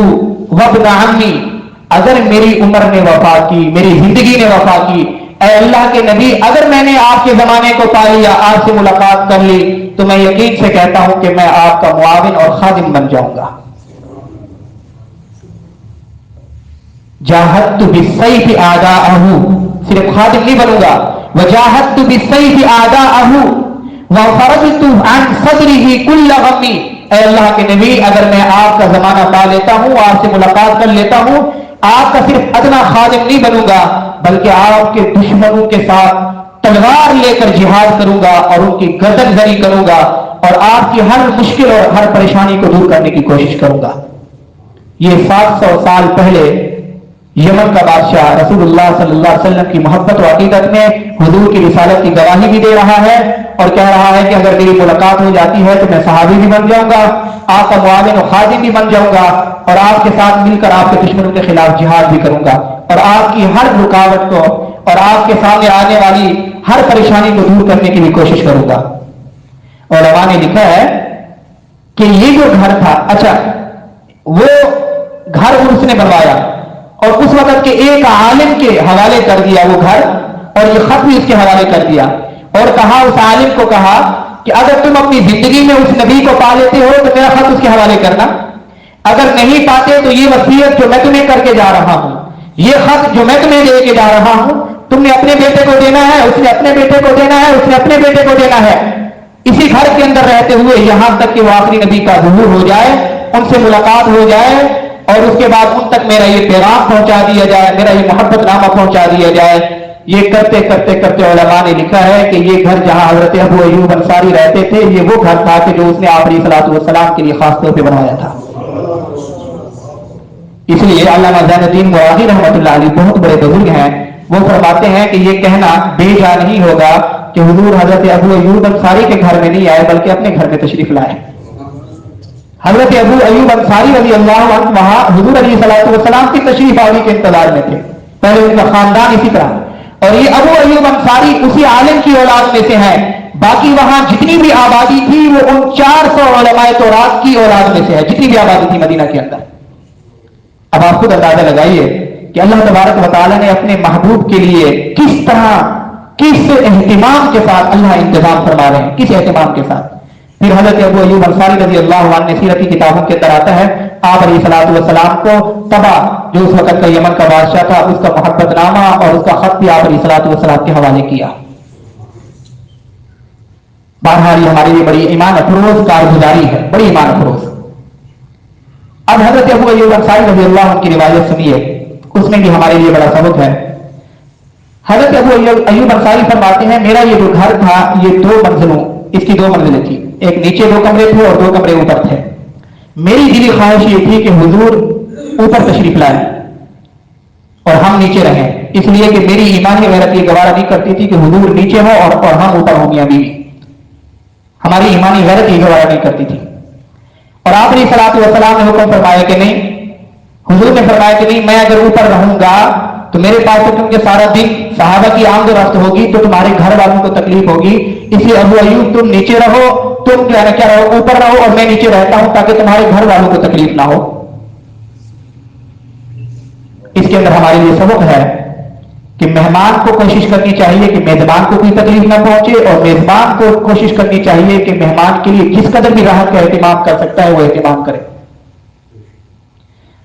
Speaker 1: وابن عمی. اگر میری عمر نے وفا کی, میری زندگی نے وفا کی, اے اللہ کے نبی, اگر میں نے آپ کے زمانے کو پا لیا, آپ سے ملاقات کر لی, تو میں یقین سے کہتا ہوں کہ میں آپ کا معاون اور خادم بن جاؤں گا. جاہدت بالسیف اعداءہ, صرف خادم نہیں بنوں گا. وجاہدت بالسیف اعداءہ وفرجت عن صدرہ کل غمی. اے اللہ کے نبی, اگر میں آپ کا زمانہ پا لیتا ہوں, آپ سے ملاقات کر لیتا ہوں, آپ کا صرف ادنا خادم نہیں بنوں گا, بلکہ آپ کے دشمنوں کے ساتھ تلوار لے کر جہاد کروں گا اور ان کی گردن زنی کروں گا اور آپ کی ہر مشکل اور ہر پریشانی کو دور کرنے کی کوشش کروں گا. یہ 700 سال پہلے یمن کا بادشاہ رسول اللہ صلی اللہ علیہ وسلم کی محبت و عقیدت میں حضور کی رسالت کی گواہی بھی دے رہا ہے اور کہہ رہا ہے کہ اگر میری ملاقات ہو جاتی ہے تو میں صحابی بھی بن جاؤں گا, آپ کا معاون و خادم بھی بن جاؤں گا, اور آپ کے ساتھ مل کر آپ کے دشمنوں کے خلاف جہاد بھی کروں گا, اور آپ کی ہر رکاوٹ کو اور آپ کے سامنے آنے والی ہر پریشانی کو دور کرنے کی بھی کوشش کروں گا. علماء نے لکھا ہے کہ یہ جو گھر تھا, اچھا وہ گھر اس نے بنوایا اور اس وقت کے ایک عالم کے حوالے کر دیا وہ گھر, اور یہ خط بھی اس کے حوالے کر دیا, اور کہا, اس عالم کو کہا کہ اگر تم اپنی زندگی میں اس نبی کو پا لیتے ہو تو میرا خط اس کے حوالے کرنا, اگر نہیں پاتے تو یہ وصیت جو میں تمہیں کر کے جا رہا ہوں, یہ خط جو میں تمہیں دے کے جا رہا ہوں, تم نے اپنے بیٹے کو دینا ہے, اس نے اپنے بیٹے کو دینا ہے, اس نے اپنے بیٹے کو دینا ہے, اسی گھر کے اندر رہتے ہوئے یہاں تک کہ وہ آخری نبی کا ظہور ہو جائے, ان سے ملاقات ہو جائے, اور اس کے بعد ان تک میرا یہ پیغام پہنچا دیا جائے, میرا یہ محبت نامہ پہنچا دیا جائے. یہ کرتے کرتے کرتے علماء نے لکھا ہے کہ یہ گھر جہاں حضرت ابو ایوب انصاری رہتے تھے, یہ وہ گھر تھا کہ جو اس نے آپ علیہ الصلوۃ والسلام کے لیے خاص طور پہ بنوایا تھا. اس لیے علامہ زین الدین مراغی رحمۃ اللہ علیہ بہت بڑے بزرگ ہیں, وہ فرماتے ہیں کہ یہ کہنا بے جا نہیں ہوگا کہ حضور حضرت ابو ایوب انصاری کے گھر میں نہیں آئے بلکہ اپنے گھر میں تشریف لائے. حضرت ابو ایوب انصاری رضی اللہ عنہ وہاں حضور علیہ الصلوۃ والسلام کی تشریف آوری کے انتظار میں تھے, پہلے ان کا خاندان اسی طرح, اور یہ ابو ایوب انصاری اسی عالم کی اولاد میں سے ہیں. باقی وہاں جتنی بھی آبادی تھی وہ ان 400 علماء تورات کی اولاد میں سے ہے, جتنی بھی آبادی تھی مدینہ کے اندر. اب آپ خود اندازہ لگائیے کہ اللہ تبارک و تعالیٰ نے اپنے محبوب کے لیے کس طرح, کس اہتمام کے ساتھ اللہ انتظام فرما رہے ہیں, کس اہتمام کے ساتھ. پھر حضرت ابو ایوب انصاری رضی اللہ عنہ نے سیرت کی کتابوں کے اندر آتا ہے, آپ علیہ الصلوۃ والسلام کو تبا جو اس وقت کا یمن کا بادشاہ تھا, اس کا محبت نامہ اور اس کا خط بھی آپ علیہ الصلوۃ والسلام کے حوالے کیا. بہرحال یہ ہمارے لیے بڑی ایمان افروز کارگزاری ہے, بڑی ایمان افروز. اب حضرت ابو ایوب انصاری رضی اللہ عنہ کی روایت سنیے, اس میں بھی ہمارے لیے بڑا سبق ہے. حضرت ابو ایوب انصاری فرماتے ہیں, میرا یہ جو گھر تھا یہ 2 منزلوں, اس کی 2 منزلیں تھیں, ایک نیچے 2 کمرے تھے اور 2 کمرے اوپر تھے. میری دلی خواہش یہ تھی کہ حضور اوپر تشریف لائے اور ہم نیچے رہیں, اس لیے کہ میری ایمانی غیرت یہ گوارا نہیں کرتی تھی کہ حضور نیچے ہو اور ہم اوپر ہوں میاں بیوی, ہماری ایمانی غیرت یہ گوارا نہیں کرتی تھی. اور آپ علیہ الصلوۃ والسلام نے حکم فرمایا کہ نہیں, حضور نے فرمایا کہ نہیں, میں اگر اوپر رہوں گا تو میرے پاس تو کیونکہ سارا دن صحابہ کی آمد و رفت ہوگی تو تمہارے گھر والوں کو تکلیف ہوگی, اس لیے ابو ایوب تم نیچے رہو, تم کیا رہو اوپر رہو اور میں نیچے رہتا ہوں تاکہ تمہارے گھر والوں کو تکلیف نہ ہو. اس کے اندر ہمارے لیے سبق ہے کہ مہمان کو کوشش کرنی چاہیے کہ میزبان کو کوئی تکلیف نہ پہنچے, اور میزبان کو کوشش کرنی چاہیے کہ مہمان کے لیے جس قدر بھی راحت کا اہتمام کر سکتا ہے وہ اہتمام کرے.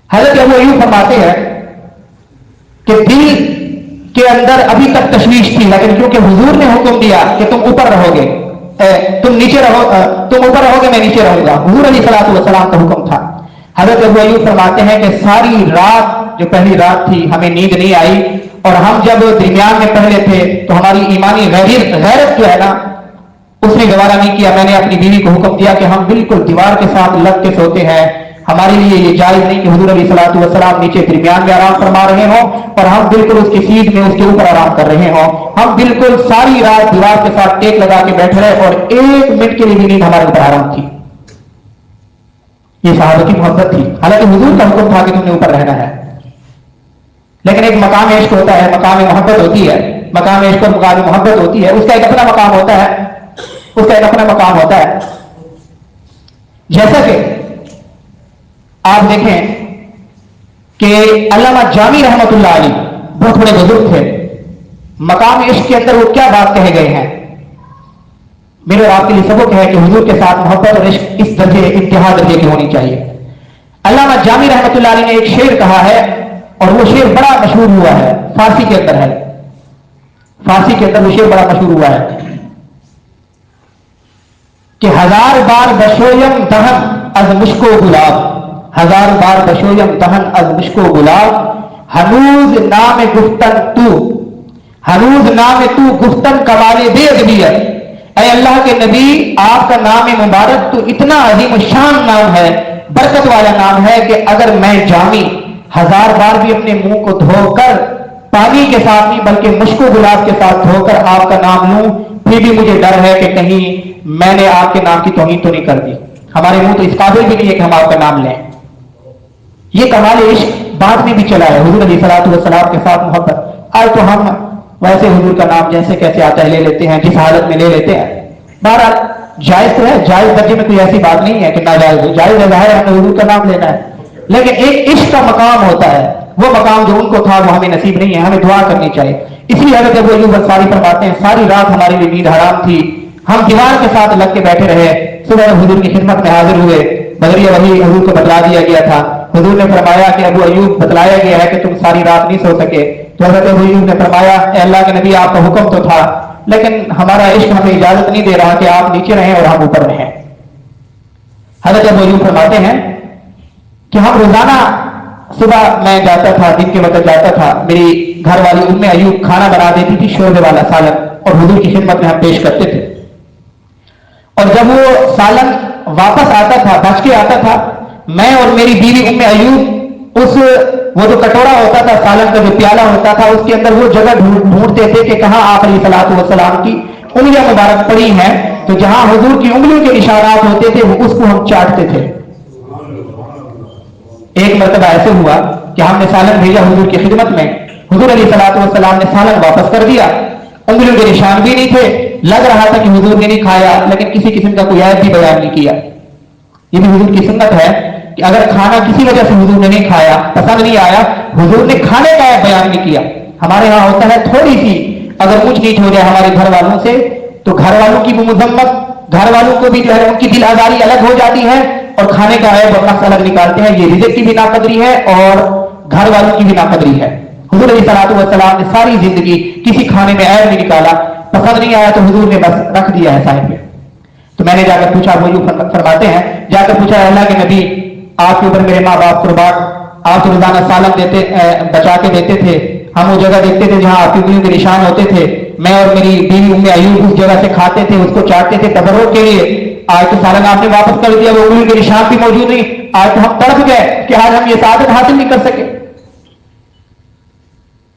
Speaker 1: حضرت ابو ایوب فرماتے ہیں کہ دل کے اندر ابھی تک تشویش تھی, لیکن کیونکہ حضور نے حکم دیا کہ تم اوپر رہو گے, تم نیچے رہو, تم اوپر رہو گے میں نیچے رہوں گا, حضور علیہ الصلوۃ والسلام کا حکم تھا. حضرت ابو ایوب فرماتے ہیں کہ ساری رات, جو پہلی رات تھی, ہمیں نیند نہیں آئی, اور ہم جب درمیان میں پہلے تھے تو ہماری ایمانی غیرت جو ہے نا اس نے گوارا نہیں کیا. میں نے اپنی بیوی کو حکم دیا کہ ہم بالکل دیوار کے ساتھ لگ کے سوتے ہیں, हमारे लिए ये जायज नहीं कि हुजूर अलैहिस्सलातु वस्सलाम नीचे दरमियान में आराम फरमा रहे हों और हम बिल्कुल उसकी सीध में उसके ऊपर आराम कर रहे हों। हम बिल्कुल सारी रात दीवार के साथ टेक लगा के बैठे रहे और 1 मिनट के लिए भी नींद हमारे ऊपर आराम थी। ये सहाबा की मोहब्बत थी। हालांकि हुजूर का हुक्म था कि तुमने ऊपर रहना है, लेकिन एक मकाम इश्क होता है, मकाम मोहब्बत होती है, मकाम इश्क और मकाम मोहब्बत होती है, उसका एक अपना मकाम होता है, उसका एक अपना मकाम होता है। जैसा कि आप देखें कि अल्लामा जामी रहमतुल्लाह अलैह बहुत बड़े बुजुर्ग थे, मकाम इश्क के अंदर वो क्या बात कहे गए हैं, मेरे और आपके लिए सबक है कि हुजूर के साथ मोहब्बत और इश्क इस दर्जे इंतहा दर्जे की होनी चाहिए। अल्लामा जामी रहमतुल्लाह अलैह ने एक शेर कहा है और वो शेर बड़ा मशहूर हुआ है, फारसी के अंदर है, फारसी के अंदर वो शेर बड़ा मशहूर हुआ है कि 1000 बार बशोयम दहन अज मुश्को गुलाब, 1000 बार बशोयम दहन अज मुश्को गुलाब, हनूज नाम गुफ्तन तू, हनूज नाम तू गुफ्तन कमाले बेअदबियत। ऐ अल्लाह के नबी, आपका नाम मुबारक तो इतना अजीम शान नाम है, बरकत वाला नाम है कि अगर मैं जामी 1000 बार भी अपने मुंह को धोकर पानी के साथ नहीं बल्कि मुश्को गुलाब के साथ धोकर आपका नाम लूं, फिर भी मुझे डर है कि कहीं मैंने आपके नाम की तौहीन तो नहीं कर दी। हमारे मुंह तो इस काबिल भी नहीं है कि हम आपका नाम लें। ये कमाल इश्क बाद में भी चला है, हुजूर अलैहिस्सलातु वस्सलाम के साथ मोहब्बत। आज तो हम वैसे हुजूर का नाम जैसे कैसे आता है ले लेते हैं, जिस हालत में ले लेते हैं। बहरहाल जायज तो है, जायज दर्जे में कोई ऐसी बात नहीं है कि नाजायज है, जायज है, हमें हुजूर का नाम लेना है, लेकिन एक इश्क का मकाम होता है, वो मकाम जो उनको था वो हमें नसीब नहीं है, हमें दुआ करनी चाहिए। इसलिए हजरत अबू अय्यूब अंसारी फरमाते हैं सारी रात हमारी लिए नींद हराम थी, हम दीवार के साथ लग के बैठे रहे, सुबह हुजूर की खिदमत में हाजिर हुए, बदरिया वही हुजूर को बतला दिया गया था। हुजूर ने फरमाया कि अबू अय्यूब बतलाया गया है कि तुम सारी रात नहीं सो सके। तो हजरत अबू अय्यूब ने फरमाया अल्लाह के नबी आपका हुक्म तो था, लेकिन हमारा इश्क हमें इजाजत नहीं दे रहा कि आप नीचे रहें और हम ऊपर रहें। हजरत अबू अय्यूब फरमाते हैं कि हम रोजाना सुबह मैं जाता था, दिन के वक्त जाता था, मेरी घर वाली उम्मे अय्यूब खाना बना देती थी शोरबे वाला सालन, और हुजूर की खिदमत में हम पेश करते थे। और जब वो सालन वापस आता था, बच के आता था, मैं और मेरी बीवी उम्मे अय्यूब उस वो जो कटोरा होता था, सालन का जो प्याला होता था, उसके अंदर वो जगह ढूंढते थे कि कहां आप अलैहिस्सलातु वस्सलाम की उंगलियां मुबारक पड़ी हैं, तो जहां हुजूर की उंगलियों के इशारात होते थे वो उसको हम चाटते थे। एक मरतबा ऐसे हुआ कि हमने सालन भेजा हुजूर की खिदमत में, हुजूर अलैहिस्सलातु वस्सलाम ने सालन वापस कर दिया, उंगलियों के निशान भी नहीं थे, लग रहा था कि हुजूर ने नहीं खाया, लेकिन किसी किस्म का कोई ऐब भी बयान नहीं किया। ये भी हुजूर की सुन्नत है कि अगर खाना किसी वजह से हुजूर ने नहीं खाया, पसंद नहीं आया, हुजूर ने खाने का ऐब बयान नहीं किया। हमारे यहाँ होता है थोड़ी सी अगर ऊंच नीच हो जाए हमारे घर वालों से तो घर वालों की भी मुजम्मत, घर वालों को भी जो है उनकी दिल आजारी अलग हो जाती है और खाने का ऐब और नक्स अलग निकालते हैं। ये रिज़्क़ की भी नाकदरी है और घर वालों की भी नाकदरी है। हुजूर अलैहिस्सलातु वस्सलाम ने सारी जिंदगी किसी खाने में ऐब नहीं निकाला, पसंद नहीं आया तो हुजूर ने बस रख दिया है साइड पे। तो मैंने जाकर पूछा, वो यूं फरमाते हैं, जाकर पूछा अल्लाह के नबी आपके ऊपर मेरे माँ बाप कुर्बान, आप तो रोजाना सालन देते बचा के देते थे, हम वो जगह देखते थे जहां आपकी उंगलियों के निशान होते थे, मैं और मेरी बीवी उम्मे अय्यूब उस जगह से खाते थे, उसको चाटते थे तबर्रुक के लिए। आज तो सालन आपने वापस कर दिया, वो उंगलियों के निशान भी मौजूद नहीं, आज तो हम तड़प गए कि आज हम ये सादत हासिल नहीं कर सके।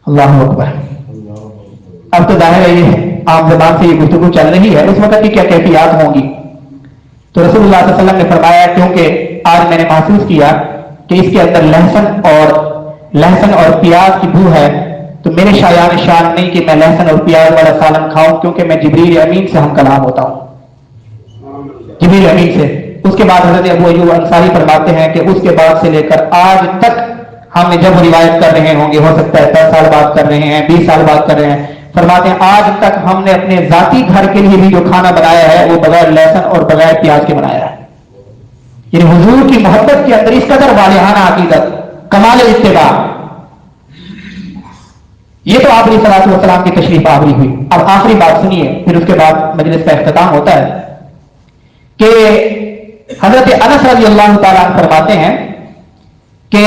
Speaker 1: अल्लाहु अकबर। अब तो जाहिर है ये आम ज़बान से ये गुफ्तगू चल रही है, उस वक्त की क्या कैफियत होंगी। तो रसूलुल्लाह सल्लल्लाहु अलैहि वसल्लम ने फरमाया क्योंकि आज मैंने महसूस किया कि इसके अंदर लहसुन और प्याज की बू है, तो मेरे शायान शान नहीं कि मैं लहसुन और प्याज वाला सालन खाऊं, क्योंकि मैं जिब्रील अमीन से हम कलाम होता हूं, जिब्रील अमीन से। उसके बाद हजरत अबू अय्यूब अंसारी फरमाते हैं कि उसके बाद से लेकर आज तक हमने जब रिवायत कर रहे होंगे, हो सकता है 10 साल बाद कर रहे हैं, 20 साल बाद कर रहे हैं, फरमाते हैं आज तक हमने अपने जाती घर के लिए भी जो खाना बनाया है वो बगैर लहसुन और बगैर प्याज के बनाया है। यानी हुजूर की मोहब्बत के अंदर इस कदर वालिहाना अकीदत, कमाल इत्तिबा। ये तो आप सल्लल्लाहु अलैहि वसल्लम की तशरीफ आवरी हुई। अब आखिरी बात सुनिए, फिर उसके बाद मजलिस का इख्तिताम होता है कि हजरत अनस रज़ियल्लाहु ताला अन्हु फरमाते हैं कि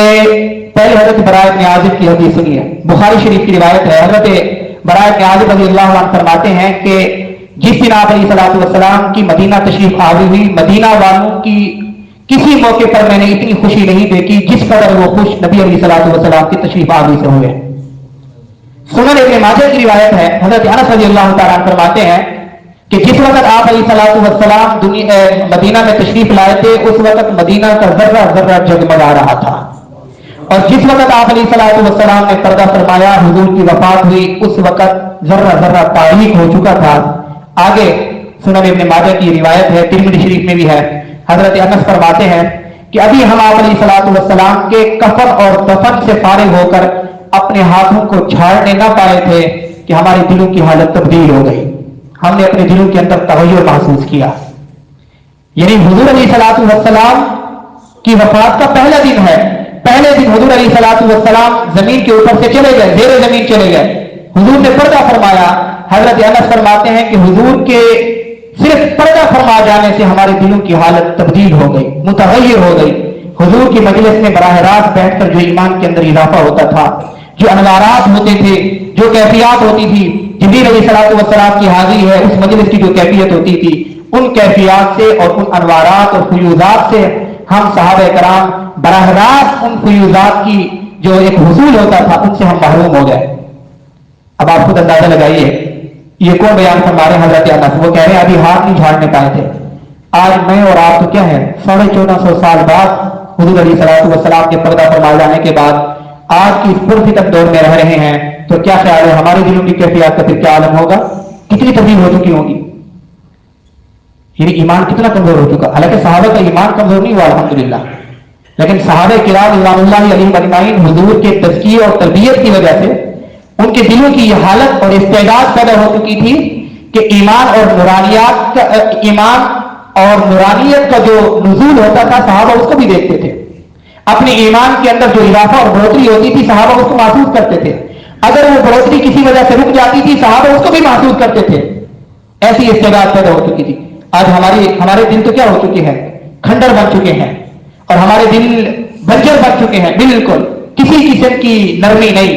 Speaker 1: पहले हजरत बरा इब्न आज़िब की हदीस सुनिए, बुखारी शरीफ की रिवायत है। हजरत बरा इब्न आज़िब रज़ियल्लाहु अन्हु फरमाते हैं कि जिस दिन आप अलैहिस्सलातु वस्सलाम की मदीना तशरीफ आवरी हुई, मदीना वालों की किसी मौके पर मैंने इतनी खुशी नहीं देखी जिस कदर वो खुश नबी अलैहिस्सलातु वस्सलाम की तशरीफ आवी से हुए। सुनन इब्न माजा की रिवायत है, हजरत अनस रज़ियल्लाहु तआला अन्हु फरमाते हैं कि जिस वक्त आप अलैहिस्सलातु वस्सलाम मदीना में तशरीफ लाए थे, उस वक्त मदीना का जर्रा जर्रा जगमगा रहा था। और जिस वक्त आप अलैहिस्सलातु वस्सलाम ने पर्दा फरमाया, हुजूर की वफात हुई, उस वक्त जर्रा जर्रा तारीक हो चुका था। आगे सुनन इब्न माजा की रिवायत है, तिरमिज़ी शरीफ में भी है, हजरत अनस फरमाते हैं कि अभी हम आप अलैहिस्सलातु वस्सलाम के कफन और दफन से फारिग होकर अपने हाथों को झाड़ने ना पाए थे कि हमारे दिलों की हालत तब्दील हो गई। हमने अपने दिलों के अंदर तगय्युर महसूस किया। यानी हुजूर अलैहिस्सलातु वस्सलाम की वफात का पहला दिन है। पहले दिन हुजूर अलैहिस्सलातु वस्सलाम जमीन के ऊपर से चले गए, ज़ेरे जमीन चले गए। हुजूर ने पर्दा फरमाया। हजरत अनस फरमाते हैं कि हुजूर के सिर्फ पर्दा फरमा जाने से हमारे दिलों की हालत तब्दील हो गई, मुतगय्यर हो गई। हुजूर की मजलिस में बराह रास्त बैठकर जो ईमान के अंदर इजाफा होता था, जो अनवारात होते थे, जो कैफियत होती थी, जिब्रील अलैहिस्सलातु वस्सलाम की हाजिरी है, उस मजलिस की जो कैफियत होती थी, उन कैफियत से और उन अनवारात और फयूजात से हम सहाबा कराम बराह रास्त उन फयूजात की जो एक हुसूल होता था, उनसे हम महरूम हो गए। अब आप खुद अंदाजा लगाइए, ये कौन बयान फरमा रहे हैं? हजरत अनस। वो कह रहे हैं अभी हाथ नहीं झाड़ने पाए थे। आज मैं और आप तो क्या है, 1450 साल बाद हुजूर अलैहिस्सलातु वस्सलाम के पर्दा फरमा जाने के बाद आज की पुरफितन दौर में रह रहे हैं, तो क्या ख्याल है हमारे दिलों की कैफियत का फिर क्या आलम होगा? कितनी तब्दील हो चुकी होगी। ये ईमान कितना कमजोर हो चुका। हालांकि सहाबा का ईमान कमजोर नहीं हुआ अल्हम्दुलिल्लाह, लेकिन सहाबा किराम रिज़वानुल्लाहि अलैहिम अजमाइन हुजूर के तज़किये और तरबियत की वजह से उनके दिलों की यह हालत और इस्तेदाद पैदा हो चुकी थी कि ईमान और नूरानियत का जो नुज़ूल होता था, सहाबा उसको भी देखते थे। अपने ईमान के अंदर जो इजाफा और बढ़ोतरी होती थी, सहाबा उसको महसूस करते थे। अगर वो बढ़ोतरी किसी वजह से रुक जाती थी, सहाबा उसको भी महसूस करते थे। ऐसी इस्तेदाद पैदा हो चुकी थी। आज हमारे दिल तो क्या हो चुके हैं? खंडर बन चुके हैं, और हमारे दिल बंजर बन चुके हैं। बिल्कुल किसी किस्म की नरमी नहीं,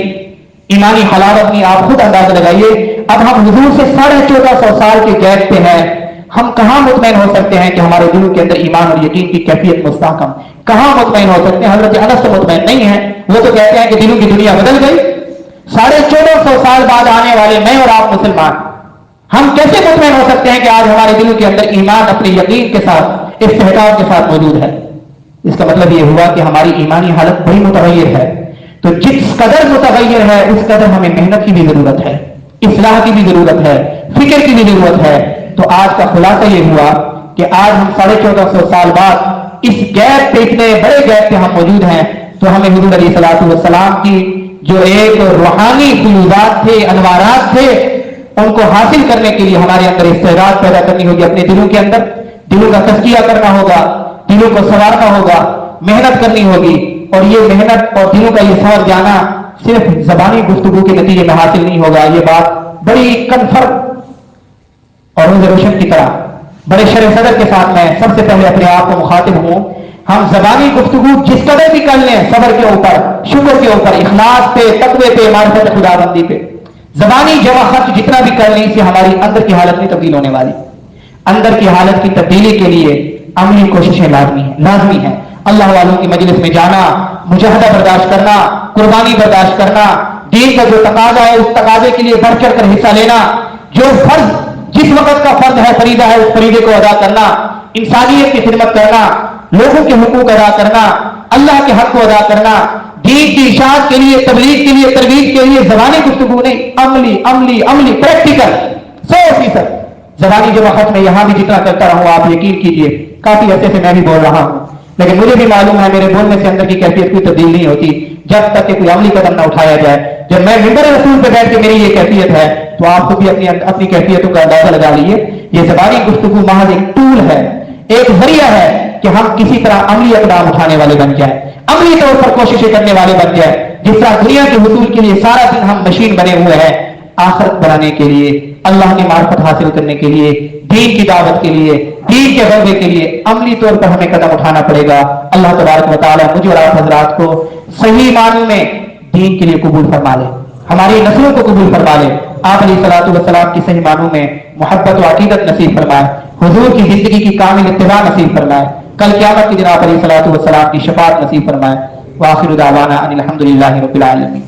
Speaker 1: ईमानी हलावत नहीं। आप खुद अंदाजा लगाइए, अब हम हुजूर से 1450 साल के गैप पे हैं। हम कहां मुतमईन हो सकते हैं कि हमारे दिलों के अंदर ईमान और यकीन की कैफियत मुस्तहकम? कहां मुतमईन हो सकते हैं? हजरत अनस तो मुतमईन नहीं है। वो तो कहते हैं कि दिलों की दुनिया बदल गई। 1450 साल बाद आने वाले मैं और आप मुसलमान, हम कैसे मुतमईन हो सकते हैं कि आज हमारे दिलों के अंदर ईमान अपने यकीन के साथ, इस्तेहकाम के साथ मौजूद है? इसका मतलब यह हुआ कि हमारी ईमानी हालत बड़ी मुतगय्यर है। तो जिस कदर मुतगय्यर है, उस कदर हमें मेहनत की भी जरूरत है, इस्लाह की भी जरूरत है, फिक्र की भी जरूरत है। तो आज का खुलासा यह हुआ कि आज हम 1450 साल बाद इस गैप पे, इतने बड़े गैप पे हम मौजूद हैं। तो हमें हुजूर अलैहिस्सलातु वस्सलाम की जो एक रूहानी फयूज़ात थे, अनवारात थे, उनको हासिल करने के लिए हमारे अंदर इस्तेदाद पैदा करनी होगी। अपने दिलों के अंदर दिलों का तज़किया करना होगा, दिलों को संवारना होगा, मेहनत करनी होगी। और ये मेहनत और दिलों का ये संवर जाना सिर्फ ज़बानी गुफ्तगू के नतीजे में हासिल नहीं होगा। ये बात बड़ी कन्फर्म और रोज़ रोशन की तरह बड़े शर सदर के साथ मैं सबसे पहले अपने आप को मुखातिब हूं। हम ज़बानी गुफ्तगू जिस कदर भी कर लें, सब्र के ऊपर, शुक्र के ऊपर, इखलास पे, तक़वे पे, मारिफत खुदाबंदी पे, ज़बानी जमा खर्च जितना भी कर लें, इससे हमारी अंदर की हालत नहीं तब्दील होने वाली। अंदर की हालत की तब्दीली के लिए अमली कोशिशें लाजमी है। अल्लाह वालों की मजलिस में जाना, मुजाहदा बर्दाश्त करना, कुर्बानी बर्दाश्त करना, दीन का जो तकाजा है उस तकाजे के लिए बढ़ चढ़ कर हिस्सा लेना, जो फर्ज जिस वक्त का फर्ज है, फरीदा है, उस फरीदे को अदा करना, इंसानियत की खिदमत करना, लोगों के हुकूक अदा करना, अल्लाह के हक को अदा करना, दीन की इशाअत के लिए, तबलीग के लिए, तरगीब के लिए ज़बानी गुफ्तगू नहीं, अमली अमली अमली प्रैक्टिकल 100%। ज़बानी जमा खर्च में यहां भी जितना करता रहूं, आप यकीन कीजिए काफी अरसे से मैं भी बोल रहा हूं, लेकिन मुझे भी मालूम है मेरे बोलने से अंदर की कैफियत कोई तब्दील नहीं होती जब तक कि कोई अमली कदम ना उठाया जाए। जब मैं मिंबर रसूल पे बैठ के मेरी ये कैफियत है, तो आपको भी अपनी कैफियतों का अंदाजा लगा लीजिए। ये ज़बानी गुफ्तगू महज एक टूल है, एक जरिया है कि हम किसी तरह अमली इक़दाम उठाने वाले बन जाए, अमली तौर पर कोशिशें करने वाले बन जाए। जिस तरह दुनिया के हुसूल के लिए सारा दिन हम मशीन बने हुए हैं, आखिरत बनाने के लिए, अल्लाह की मार्फत हासिल करने के लिए, दीन की दावत के लिए, दीन के गलबे के लिए अमली तौर पर हमें कदम उठाना पड़ेगा। अल्लाह तबारक व तआला मुझे और आप हजरात को सही मानों में दीन के लिए कबूल फरमा ले, हमारी नस्लों को कबूल फरमा ले, आप अलैहिस्सलातु वस्सलाम की सही मानों में मोहब्बत और अकीदत नसीब फरमाए, हुजूर की जिंदगी की कामिल इत्तिबा नसीब फरमाए, कल क़यामत के दिन आप अलैहिस्सलातु वस्सलाम की शफाअत नसीब फरमाए। वाखिरु दावाना अनिल हम्दुलिल्लाहि रब्बिल आलमीन।